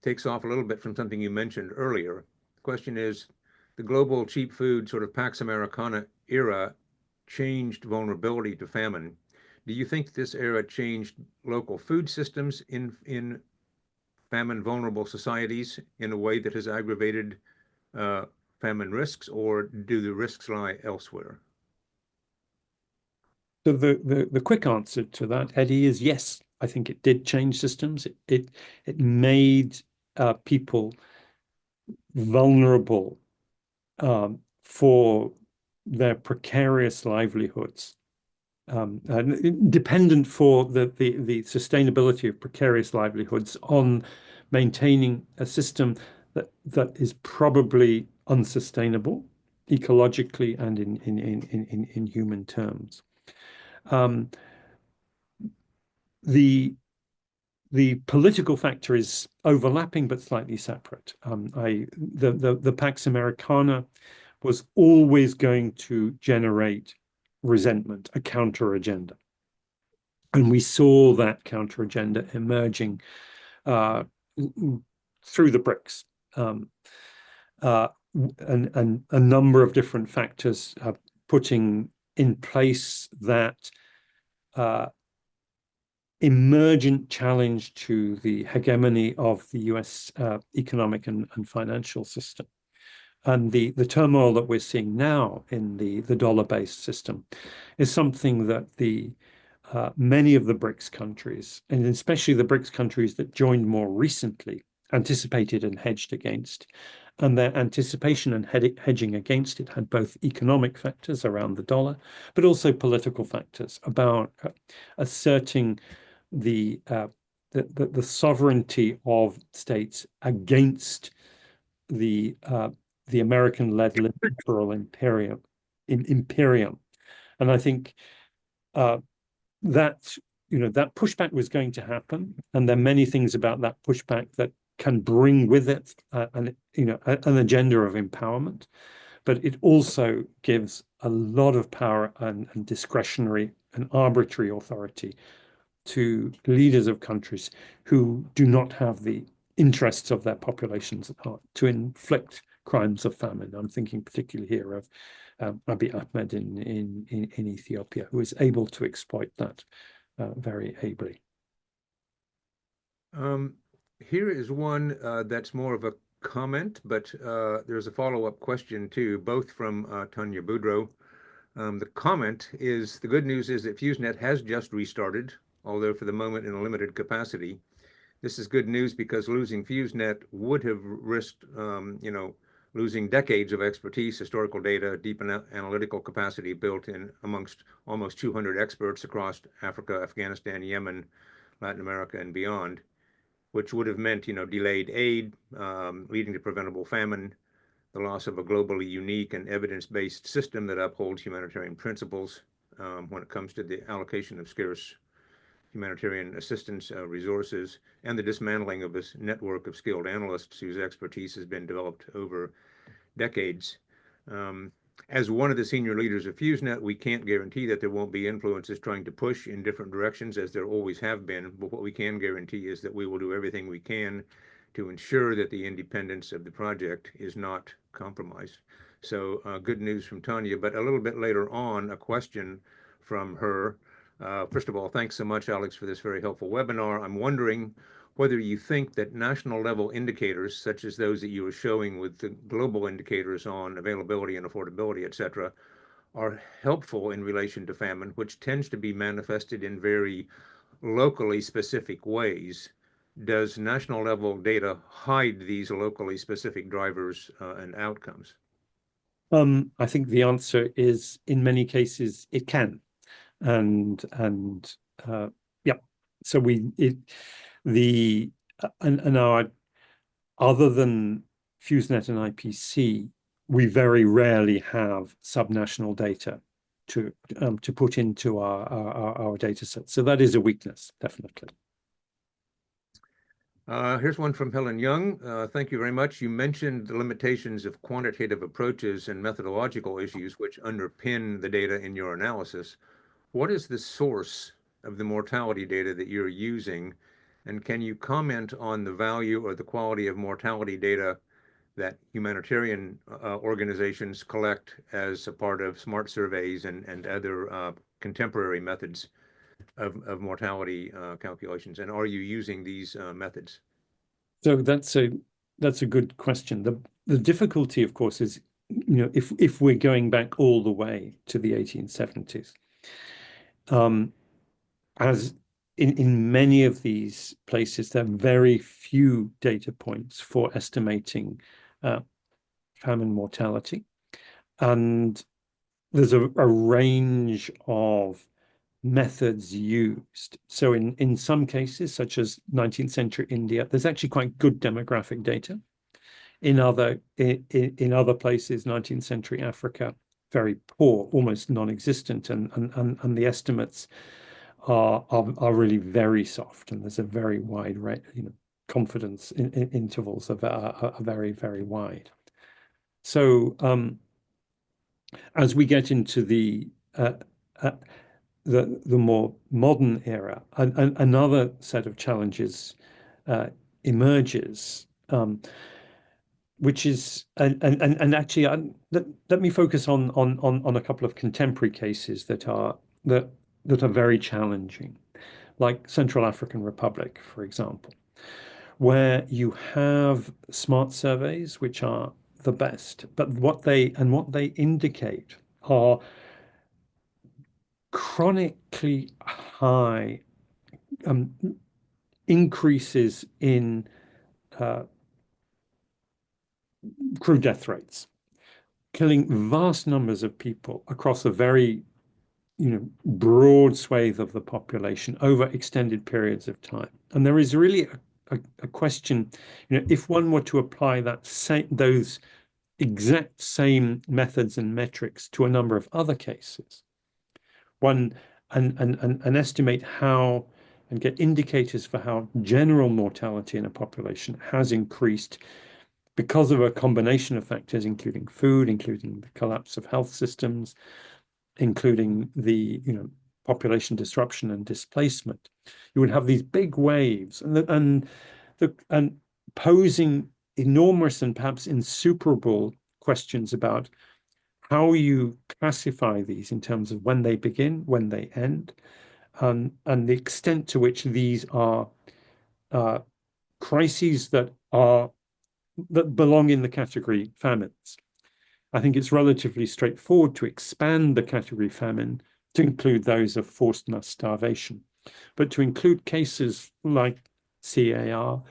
takes off a little bit from something you mentioned earlier. The question is, the global cheap food sort of Pax Americana era changed vulnerability to famine. Do you think this era changed local food systems in famine vulnerable societies in a way that has aggravated famine risks, or do the risks lie elsewhere? So the quick answer to that, Eddie, is yes. I think it did change systems. It made people vulnerable for their precarious livelihoods, dependent for the sustainability of precarious livelihoods on maintaining a system that is probably unsustainable ecologically and in human terms. The political factor is overlapping but slightly separate. The Pax Americana was always going to generate resentment, a counter agenda. And we saw that counter agenda emerging through the BRICS. And a number of different factors putting in place that emergent challenge to the hegemony of the US economic and financial system. And the turmoil that we're seeing now in the dollar-based system is something that many of the BRICS countries, and especially the BRICS countries that joined more recently, anticipated and hedged against. And their anticipation and hedging against it had both economic factors around the dollar, but also political factors about asserting the sovereignty of states against the American-led liberal imperium. And I think that pushback was going to happen, and there are many things about that pushback that can bring with it an agenda of empowerment, but it also gives a lot of power and discretionary and arbitrary authority to leaders of countries who do not have the interests of their populations at heart to inflict crimes of famine. I'm thinking particularly here of Abiy Ahmed in Ethiopia, who is able to exploit that very ably. Here is one that's more of a comment, but there's a follow-up question too, both from Tanya Boudreau. The comment is, the good news is that FuseNet has just restarted, although for the moment in a limited capacity. This is good news because losing FuseNet would have risked, losing decades of expertise, historical data, deep analytical capacity built in amongst almost 200 experts across Africa, Afghanistan, Yemen, Latin America and beyond, which would have meant, delayed aid, leading to preventable famine, the loss of a globally unique and evidence-based system that upholds humanitarian principles when it comes to the allocation of scarce humanitarian assistance resources, and the dismantling of this network of skilled analysts whose expertise has been developed over decades. Um, as one of the senior leaders of FuseNet, we can't guarantee that there won't be influences trying to push in different directions, as there always have been. But what we can guarantee is that we will do everything we can to ensure that the independence of the project is not compromised. So good news from Tanya, but a little bit later on, a question from her. First of all, thanks so much, Alex, for this very helpful webinar. I'm wondering whether you think that national level indicators, such as those that you were showing with the global indicators on availability and affordability, et cetera, are helpful in relation to famine, which tends to be manifested in very locally specific ways. Does national level data hide these locally specific drivers and outcomes? I think the answer is, in many cases, it can. And yeah, so our, other than FuseNet and IPC, we very rarely have subnational data to put into our data set. So that is a weakness, definitely. Here's one from Helen Young. Thank you very much. You mentioned the limitations of quantitative approaches and methodological issues which underpin the data in your analysis. What is the source of the mortality data that you're using? And can you comment on the value or the quality of mortality data that humanitarian organizations collect as a part of SMART surveys and other contemporary methods of mortality calculations? And are you using these methods? So that's a good question. The difficulty, of course, is, if we're going back all the way to the 1870s, as in many of these places, there are very few data points for estimating famine mortality. And there's a range of methods used. So in some cases, such as 19th century India, there's actually quite good demographic data. In other places, 19th century Africa, very poor, almost non-existent, and the estimates are really very soft, and there's a very wide rate, confidence intervals are very, very wide. So as we get into the more modern era, another set of challenges emerges, which is and actually let me focus on a couple of contemporary cases that are very challenging, like Central African Republic, for example, where you have smart surveys, which are the best, but what they indicate are chronically high increases in crew death rates, killing vast numbers of people across a very broad swathe of the population over extended periods of time. And there is really a question, if one were to apply those exact same methods and metrics to a number of other cases, and estimate how and get indicators for how general mortality in a population has increased because of a combination of factors, including food, including the collapse of health systems, including the population disruption and displacement. You would have these big waves and posing enormous and perhaps insuperable questions about how you classify these in terms of when they begin, when they end, and the extent to which these are crises that belong in the category famines. I think it's relatively straightforward to expand the category famine to include those of forced mass starvation, but to include cases like CAR,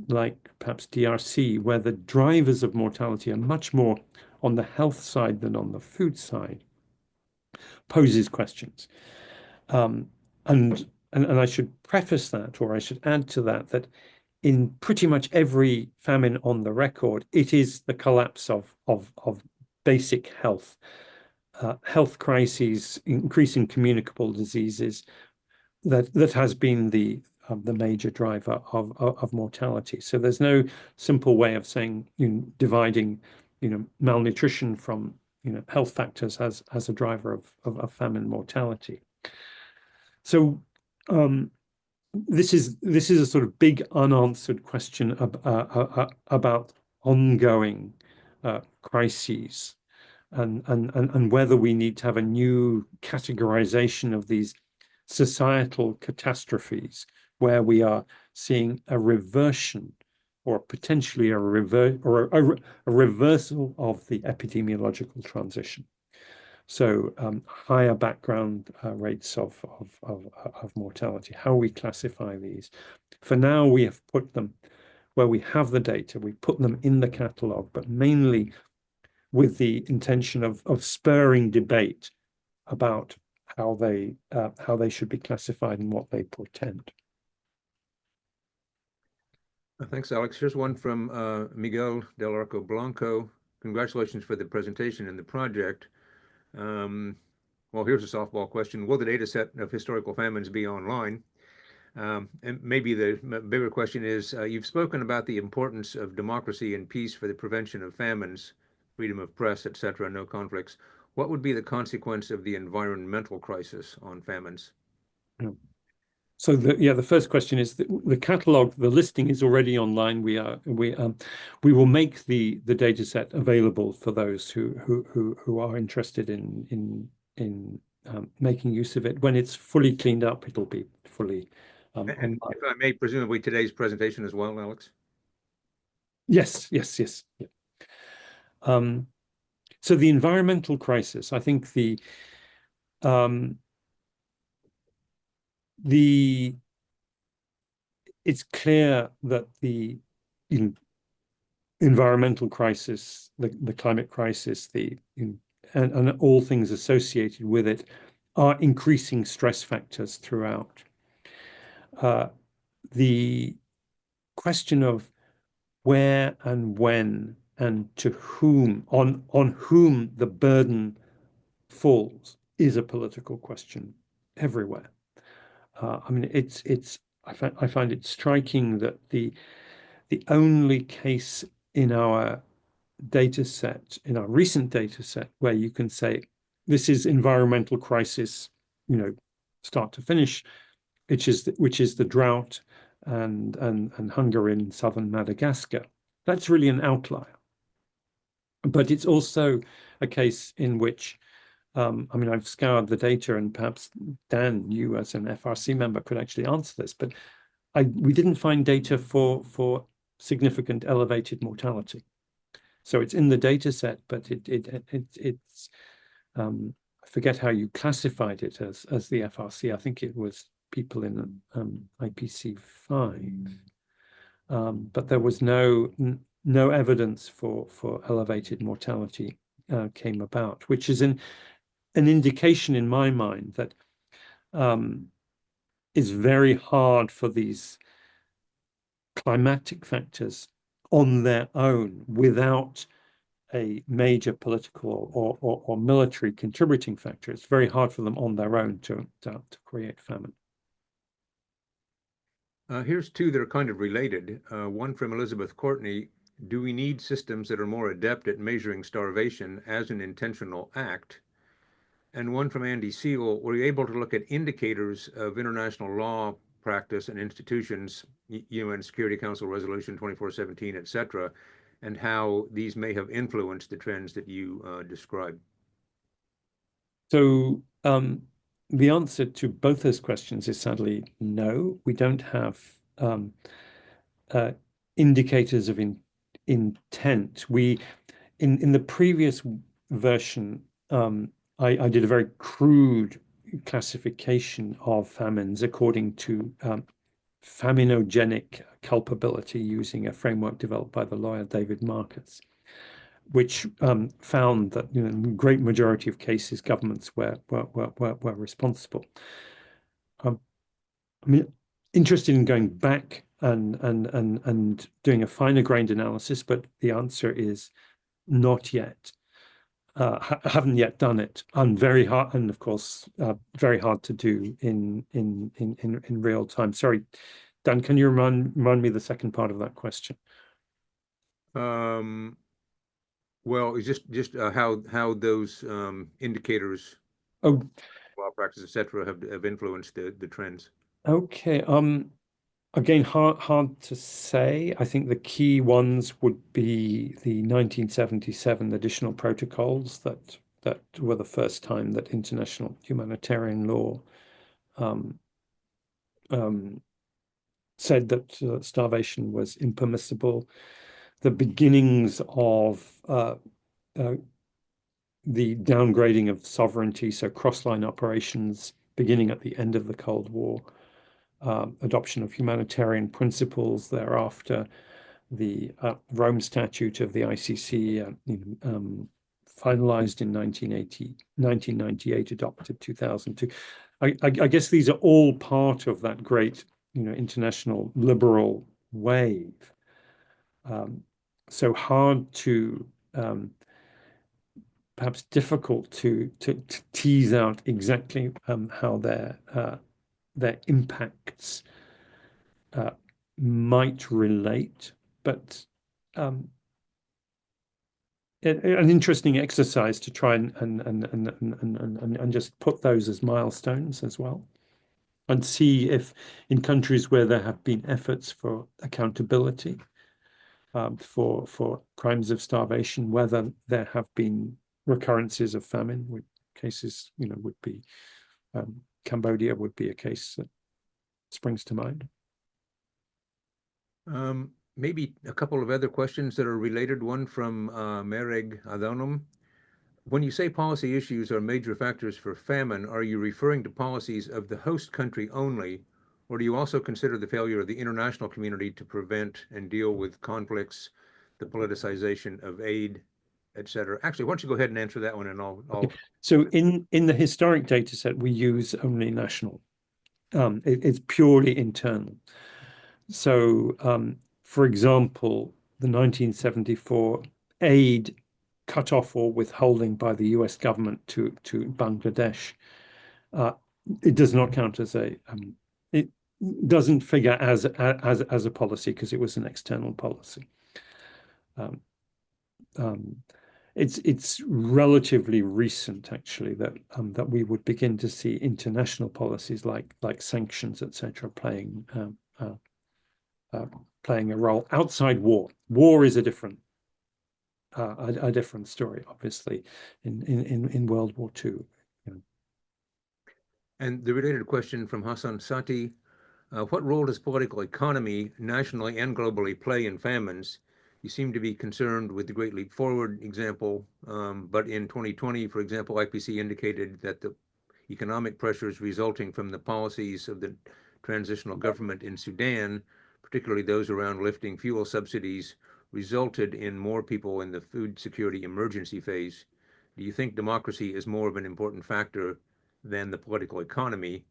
like perhaps DRC, where the drivers of mortality are much more on the health side than on the food side, poses questions. And and I should preface that, or I should add to that, that in pretty much every famine on the record, it is the collapse of basic health, health crises, increasing communicable diseases, that has been the major driver of mortality. So there's no simple way of saying, dividing, malnutrition from, health factors as a driver of famine mortality. So this is a sort of big unanswered question about ongoing crises, and whether we need to have a new categorization of these societal catastrophes where we are seeing a reversion, or potentially a reversal of the epidemiological transition. So higher background rates of mortality, how we classify these. For now, we have put them where we have the data, we put them in the catalogue, but mainly with the intention of spurring debate about how they should be classified and what they portend. Thanks, Alex. Here's one from Miguel Del Arco Blanco. Congratulations for the presentation and the project. Well, here's a softball question. Will the data set of historical famines be online? And maybe the bigger question is, you've spoken about the importance of democracy and peace for the prevention of famines, freedom of press, etc., no conflicts. What would be the consequence of the environmental crisis on famines? So the first question is the catalog, the listing is already online. We will make the data set available for those who are interested in making use of it. When it's fully cleaned up, it'll be fully and if I may, presumably today's presentation as well, Alex? Yes. Yeah. So the environmental crisis, I think it's clear that the environmental crisis, the climate crisis, and all things associated with it are increasing stress factors throughout. The question of where and when and to whom, on whom the burden falls, is a political question everywhere. I mean, I find it striking that the only case in our data set, in our recent data set, where you can say this is environmental crisis, start to finish, which is the drought and hunger in southern Madagascar. That's really an outlier. But it's also a case in which I mean, I've scoured the data, and perhaps Dan, you as an FRC member, could actually answer this, but we didn't find data for significant elevated mortality. So it's in the data set, but it's I forget how you classified it as the FRC. I think it was people in IPC 5, but there was no evidence for elevated mortality came about, which is an indication in my mind that it's very hard for these climatic factors on their own, without a major political or military contributing factor. It's very hard for them on their own to create famine. Here's two that are kind of related. One from Elizabeth Courtney. Do we need systems that are more adept at measuring starvation as an intentional act? And one from Andy Siegel. Were you able to look at indicators of international law practice and institutions, UN Security Council Resolution 2417, et cetera, and how these may have influenced the trends that you described? So the answer to both those questions is sadly no. We don't have indicators of intent. In the previous version, I did a very crude classification of famines according to faminogenic culpability, using a framework developed by the lawyer David Marcus, which found that in the great majority of cases governments were responsible. I mean, interested in going back and doing a finer grained analysis, but the answer is not yet. Haven't yet done it. And very hard, and of course, very hard to do in real time. Sorry, Dan, can you remind me the second part of that question? Um, well, it's just how those indicators, Oh, law practice, etc., have influenced the trends. okay. Again, hard to say. I think the key ones would be the 1977 additional protocols that were the first time that international humanitarian law um, um, said that starvation was impermissible. The beginnings of uh, the downgrading of sovereignty, so cross-line operations beginning at the end of the Cold War, adoption of humanitarian principles thereafter, the Rome Statute of the ICC, finalized in 1998, adopted 2002. I guess these are all part of that great, international liberal wave. So hard to, perhaps difficult to tease out exactly how their impacts might relate, but an interesting exercise to try and just put those as milestones as well, and see if in countries where there have been efforts for accountability for crimes of starvation, whether there have been recurrences of famine, which cases, would be Cambodia would be a case that springs to mind. Maybe a couple of other questions that are related. One from Mereg Adonum. When you say policy issues are major factors for famine, are you referring to policies of the host country only, or do you also consider the failure of the international community to prevent and deal with conflicts, the politicization of aid, etc.? Actually, why don't you go ahead and answer that one, and I'll. So in the historic data set, we use only national. It's purely internal. So, for example, the 1974 aid cutoff or withholding by the US government to Bangladesh, it does not count as it doesn't figure as a policy because it was an external policy. It's relatively recent, actually, that we would begin to see international policies like sanctions, etc., playing a role outside war. War is a different story, obviously, in World War II. And the related question from Hassan Sati, what role does political economy nationally and globally play in famines? You seem to be concerned with the Great Leap Forward example, but in 2020, for example, IPC indicated that the economic pressures resulting from the policies of the transitional government in Sudan, particularly those around lifting fuel subsidies, resulted in more people in the food security emergency phase. Do you think democracy is more of an important factor than the political economy?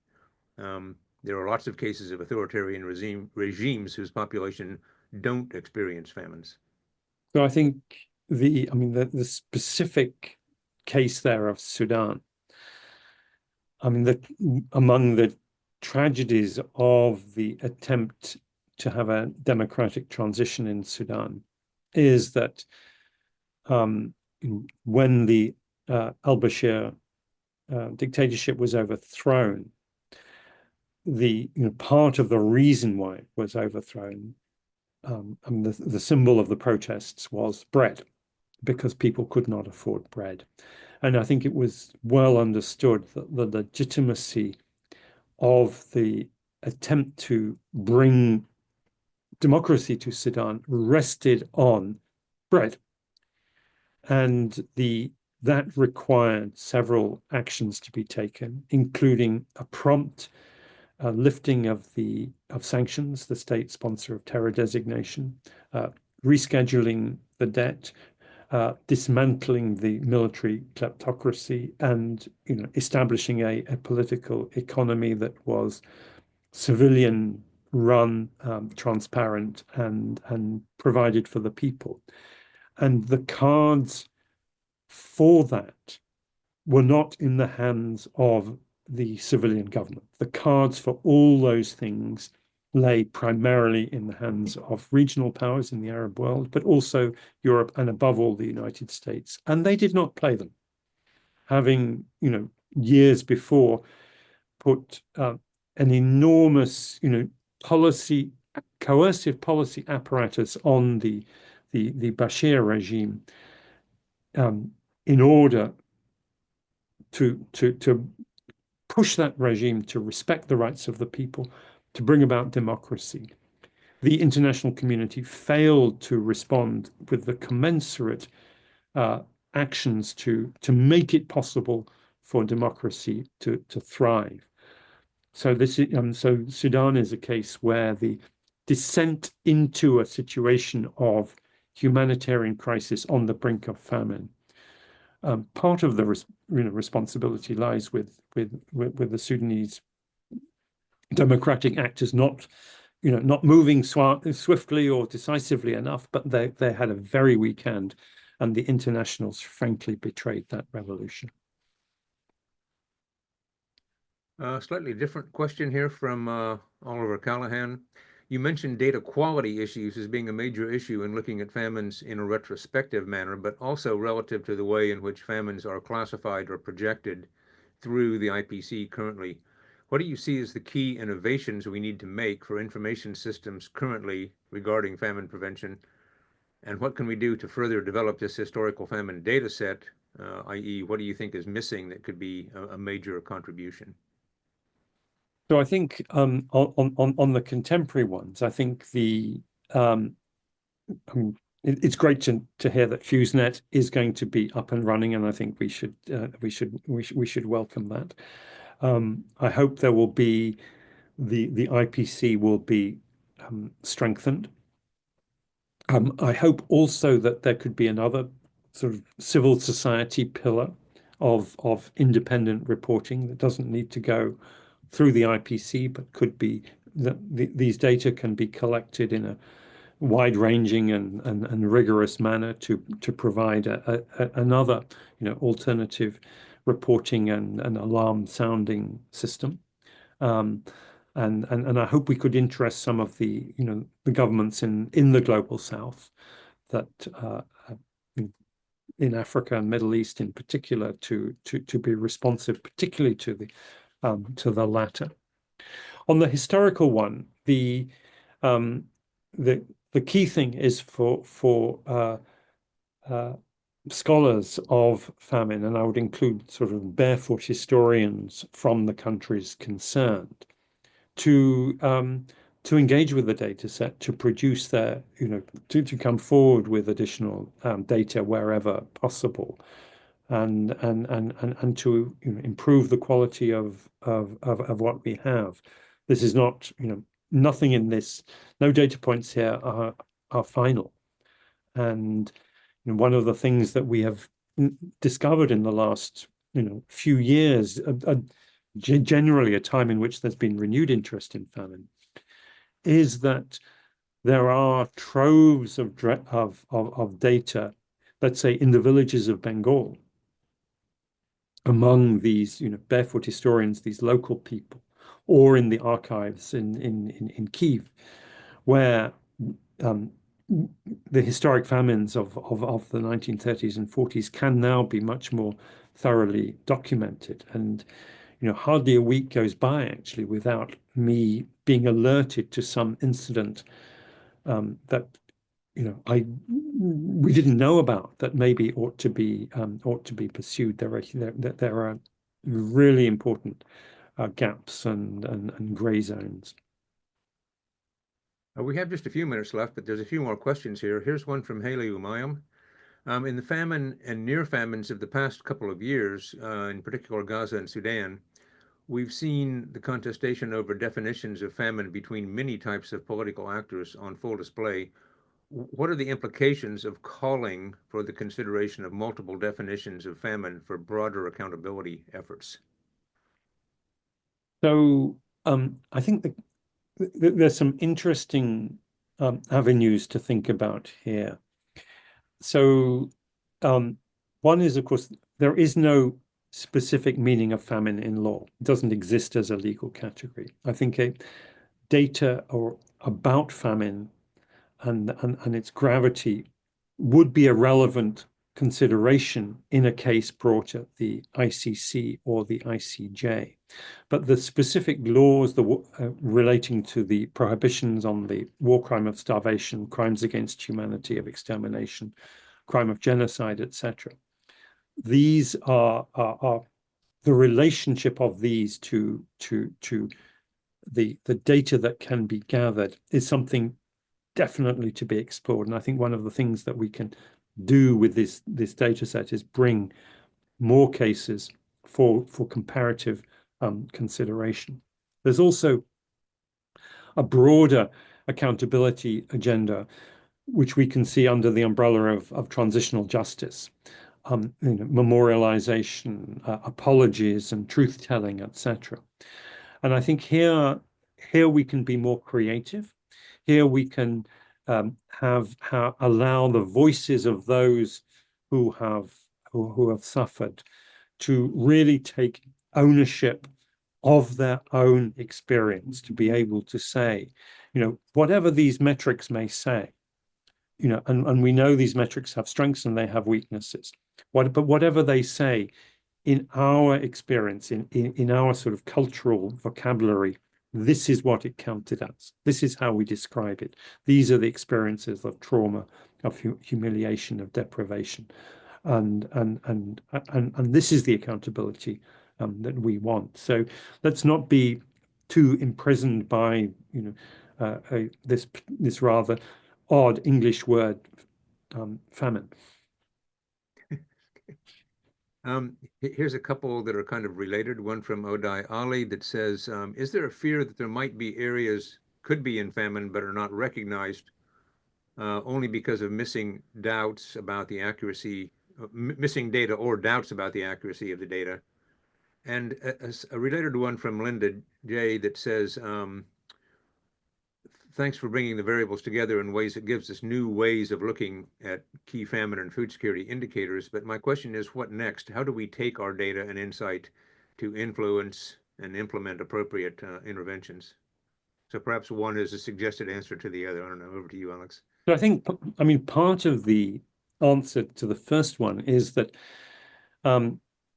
There are lots of cases of authoritarian regimes whose population don't experience famines. So I think the specific case there of Sudan, among the tragedies of the attempt to have a democratic transition in Sudan is that when the al-Bashir dictatorship was overthrown, part of the reason why it was overthrown, the symbol of the protests was bread, because people could not afford bread. And I think it was well understood that the legitimacy of the attempt to bring democracy to Sudan rested on bread. And that required several actions to be taken, including a prompt lifting of sanctions, the state sponsor of terror designation, rescheduling the debt, dismantling the military kleptocracy, and establishing a political economy that was civilian run, transparent, and provided for the people. And the cards for that were not in the hands of the civilian government. The cards for all those things lay primarily in the hands of regional powers in the Arab world, but also Europe and above all the United States. And they did not play them, having, years before put an enormous, coercive policy apparatus on the Bashir regime in order to push that regime to respect the rights of the people, to bring about democracy. The international community failed to respond with the commensurate actions to make it possible for democracy to thrive. So so Sudan is a case where the descent into a situation of humanitarian crisis on the brink of famine. Part of the responsibility lies with the Sudanese democratic actors not moving swiftly or decisively enough, but they had a very weak hand, and the internationals frankly betrayed that revolution. Slightly different question here from Oliver Callahan. You mentioned data quality issues as being a major issue in looking at famines in a retrospective manner, but also relative to the way in which famines are classified or projected through the IPC currently. What do you see as the key innovations we need to make for information systems currently regarding famine prevention? And what can we do to further develop this historical famine data set, i.e., what do you think is missing that could be a major contribution? So I think on the contemporary ones, I think it's great to hear that FuseNet is going to be up and running, and I think we should welcome that. I hope there will be the IPC will be strengthened. I hope also that there could be another sort of civil society pillar of independent reporting that doesn't need to go through the IPC, but could be that these data can be collected in a wide-ranging and rigorous manner to provide another alternative reporting and alarm sounding system. And I hope we could interest some of the governments in the global South that in Africa and Middle East in particular to be responsive, particularly to the latter. On the historical one, the key thing is for scholars of famine, and I would include sort of barefoot historians from the countries concerned, to engage with the data set, to produce their, to come forward with additional data wherever possible, and to improve the quality of what we have. This is not, nothing in this, no data points here are final. And one of the things that we have discovered in the last few years, generally a time in which there's been renewed interest in famine, is that there are troves of data, let's say in the villages of Bengal, among these barefoot historians, these local people, or in the archives in Kiev, where the historic famines of the 1930s and 40s can now be much more thoroughly documented. And hardly a week goes by actually without me being alerted to some incident that we didn't know about, that maybe ought to be pursued. There are really important gaps and gray zones. We have just a few minutes left, but there's a few more questions here. Here's one from Haley Umayam. In the famine and near famines of the past couple of years, in particular Gaza and Sudan, we've seen the contestation over definitions of famine between many types of political actors on full display. What are the implications of calling for the consideration of multiple definitions of famine for broader accountability efforts? So I think there's some interesting avenues to think about here. So one is, of course, there is no specific meaning of famine in law. It doesn't exist as a legal category. I think data or about famine and its gravity would be a relevant consideration in a case brought at the ICC or the ICJ. But the specific laws relating to the prohibitions on the war crime of starvation, crimes against humanity, of extermination, crime of genocide, etc. These are the relationship of these to the data that can be gathered is something definitely to be explored. And I think one of the things that we can do with this data set is bring more cases for comparative consideration. There's also a broader accountability agenda, which we can see under the umbrella of transitional justice, memorialization, apologies, and truth-telling, etc. And I think here we can be more creative. Here we can allow the voices of those who have suffered to really take ownership of their own experience, to be able to say, whatever these metrics may say, and we know these metrics have strengths and they have weaknesses. But whatever they say, in our experience, in our sort of cultural vocabulary, this is what it counted as. This is how we describe it. These are the experiences of trauma, of humiliation, of deprivation, and this is the accountability that we want. So let's not be too imprisoned by this rather odd English word, famine. Here's a couple that are kind of related. One from Odai Ali that says, is there a fear that there might be areas could be in famine but are not recognized only because of missing doubts about the accuracy, missing data or doubts about the accuracy of the data? And a related one from Linda J that says, thanks for bringing the variables together in ways that gives us new ways of looking at key famine and food security indicators. But my question is, what next? How do we take our data and insight to influence and implement appropriate interventions? So perhaps one is a suggested answer to the other. I don't know. Over to you, Alex. But I mean, part of the answer to the first one is that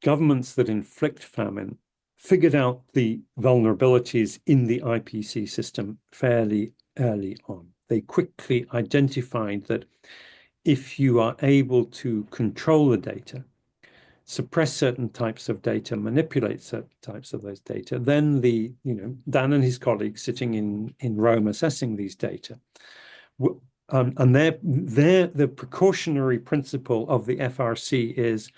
governments that inflict famine figured out the vulnerabilities in the IPC system fairly early on. They quickly identified that if you are able to control the data, suppress certain types of data, manipulate certain types of those data, then Dan and his colleagues sitting in Rome assessing these data, and the precautionary principle of the FRC is,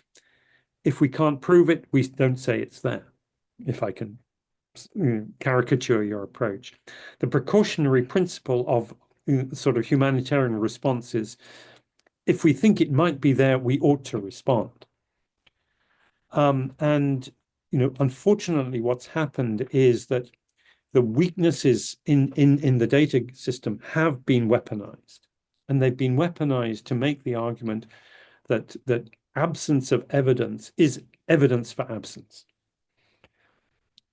if we can't prove it, we don't say it's there, if I can caricature your approach. The precautionary principle of sort of humanitarian responses, if we think it might be there, we ought to respond. And unfortunately, what's happened is that the weaknesses in the data system have been weaponized, and they've been weaponized to make the argument that absence of evidence is evidence for absence.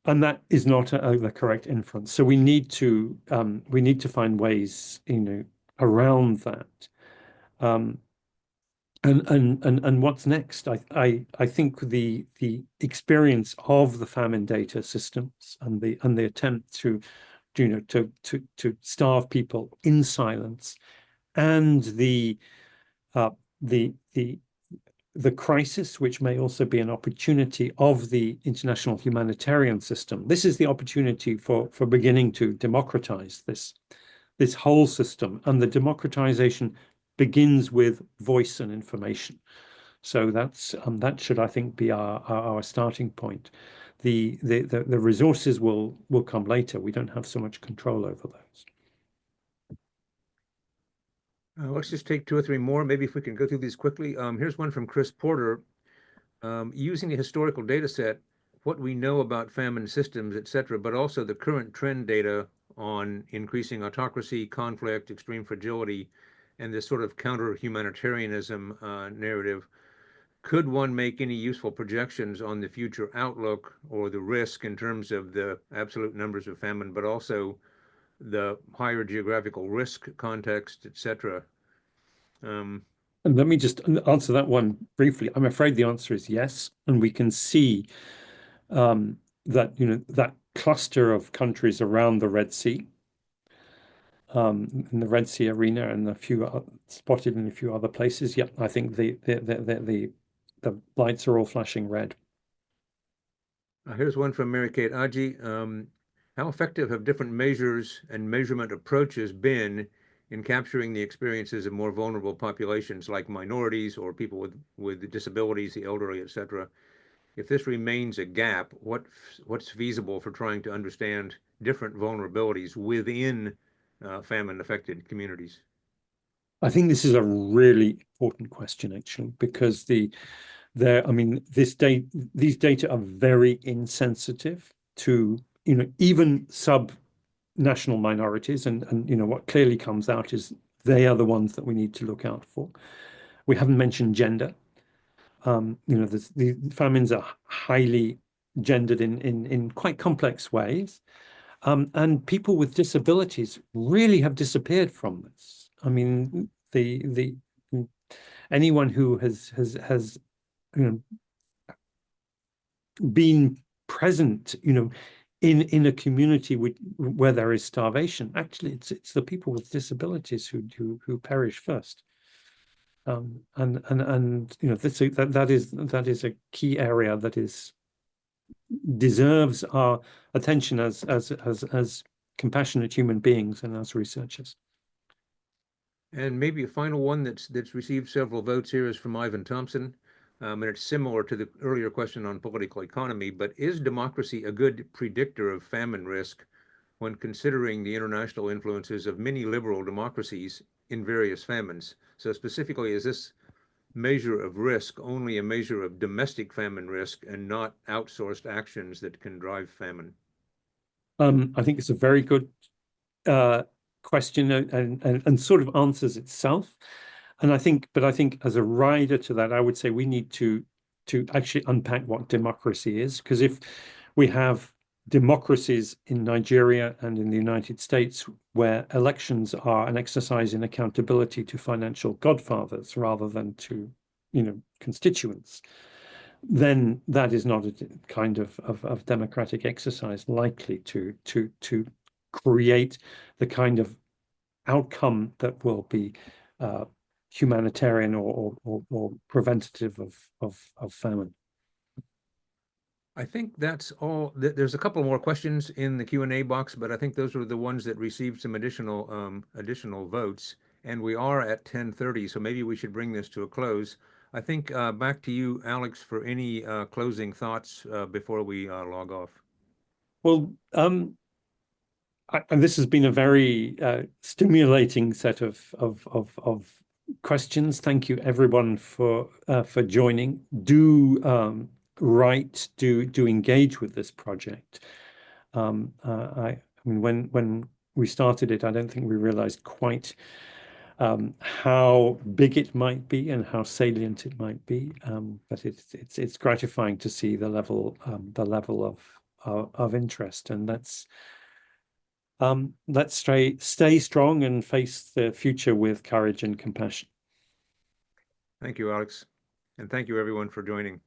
And that is not the correct inference. So we need to find ways, around that. And what's next? I think the experience of the famine data systems and the attempt to starve people in silence, and the crisis, which may also be an opportunity of the international humanitarian system. This is the opportunity for beginning to democratize this whole system, and the democratization begins with voice and information. So that should, I think, be our starting point. The resources will come later. We don't have so much control over those. Let's just take two or three more. Maybe if we can go through these quickly. Here's one from Chris Porter. Using a historical data set, what we know about famine systems, et cetera, but also the current trend data on increasing autocracy, conflict, extreme fragility, and this sort of counter-humanitarianism narrative, could one make any useful projections on the future outlook or the risk in terms of the absolute numbers of famine, but also the higher geographical risk context, et cetera? And let me just answer that one briefly. I'm afraid the answer is yes. And we can see that, that cluster of countries around the Red Sea, in the Red Sea arena, and a few spotted in a few other places. Yep, I think the lights are all flashing red. Here's one from Mary Kate Aji. How effective have different measures and measurement approaches been in capturing the experiences of more vulnerable populations like minorities or people with disabilities, the elderly, et cetera? If this remains a gap, what's feasible for trying to understand different vulnerabilities within famine-affected communities? I think this is a really important question, actually, because these data are very insensitive to, even sub-national minorities, and what clearly comes out is they are the ones that we need to look out for. We haven't mentioned gender. The famines are highly gendered in quite complex ways. And people with disabilities really have disappeared from this. I mean, the anyone who has been present, in a community where there is starvation, actually, it's the people with disabilities who perish first. And that is a key area that deserves our attention as compassionate human beings and as researchers. And maybe a final one that's received several votes here is from Ivan Thompson. And it's similar to the earlier question on political economy, but is democracy a good predictor of famine risk when considering the international influences of many liberal democracies in various famines? So specifically, is this measure of risk only a measure of domestic famine risk and not outsourced actions that can drive famine? I think it's a very good question, and sort of answers itself. And I think as a rider to that, I would say we need to actually unpack what democracy is, because if we have democracies in Nigeria and in the United States where elections are an exercise in accountability to financial godfathers rather than to, constituents, then that is not a kind of democratic exercise likely to create the kind of outcome that will be humanitarian or preventative of famine. I think that's all. There's a couple more questions in the Q&A box, but I think those were the ones that received some additional votes. And we are at 10:30, so maybe we should bring this to a close. I think back to you, Alex, for any closing thoughts before we log off. Well, and this has been a very stimulating set of questions. Thank you, everyone, for joining. Do write, do engage with this project. I mean, when we started it, I don't think we realized quite how big it might be and how salient it might be. But it's gratifying to see the level of interest, and let's stay strong and face the future with courage and compassion. Thank you, Alex. And thank you, everyone, for joining.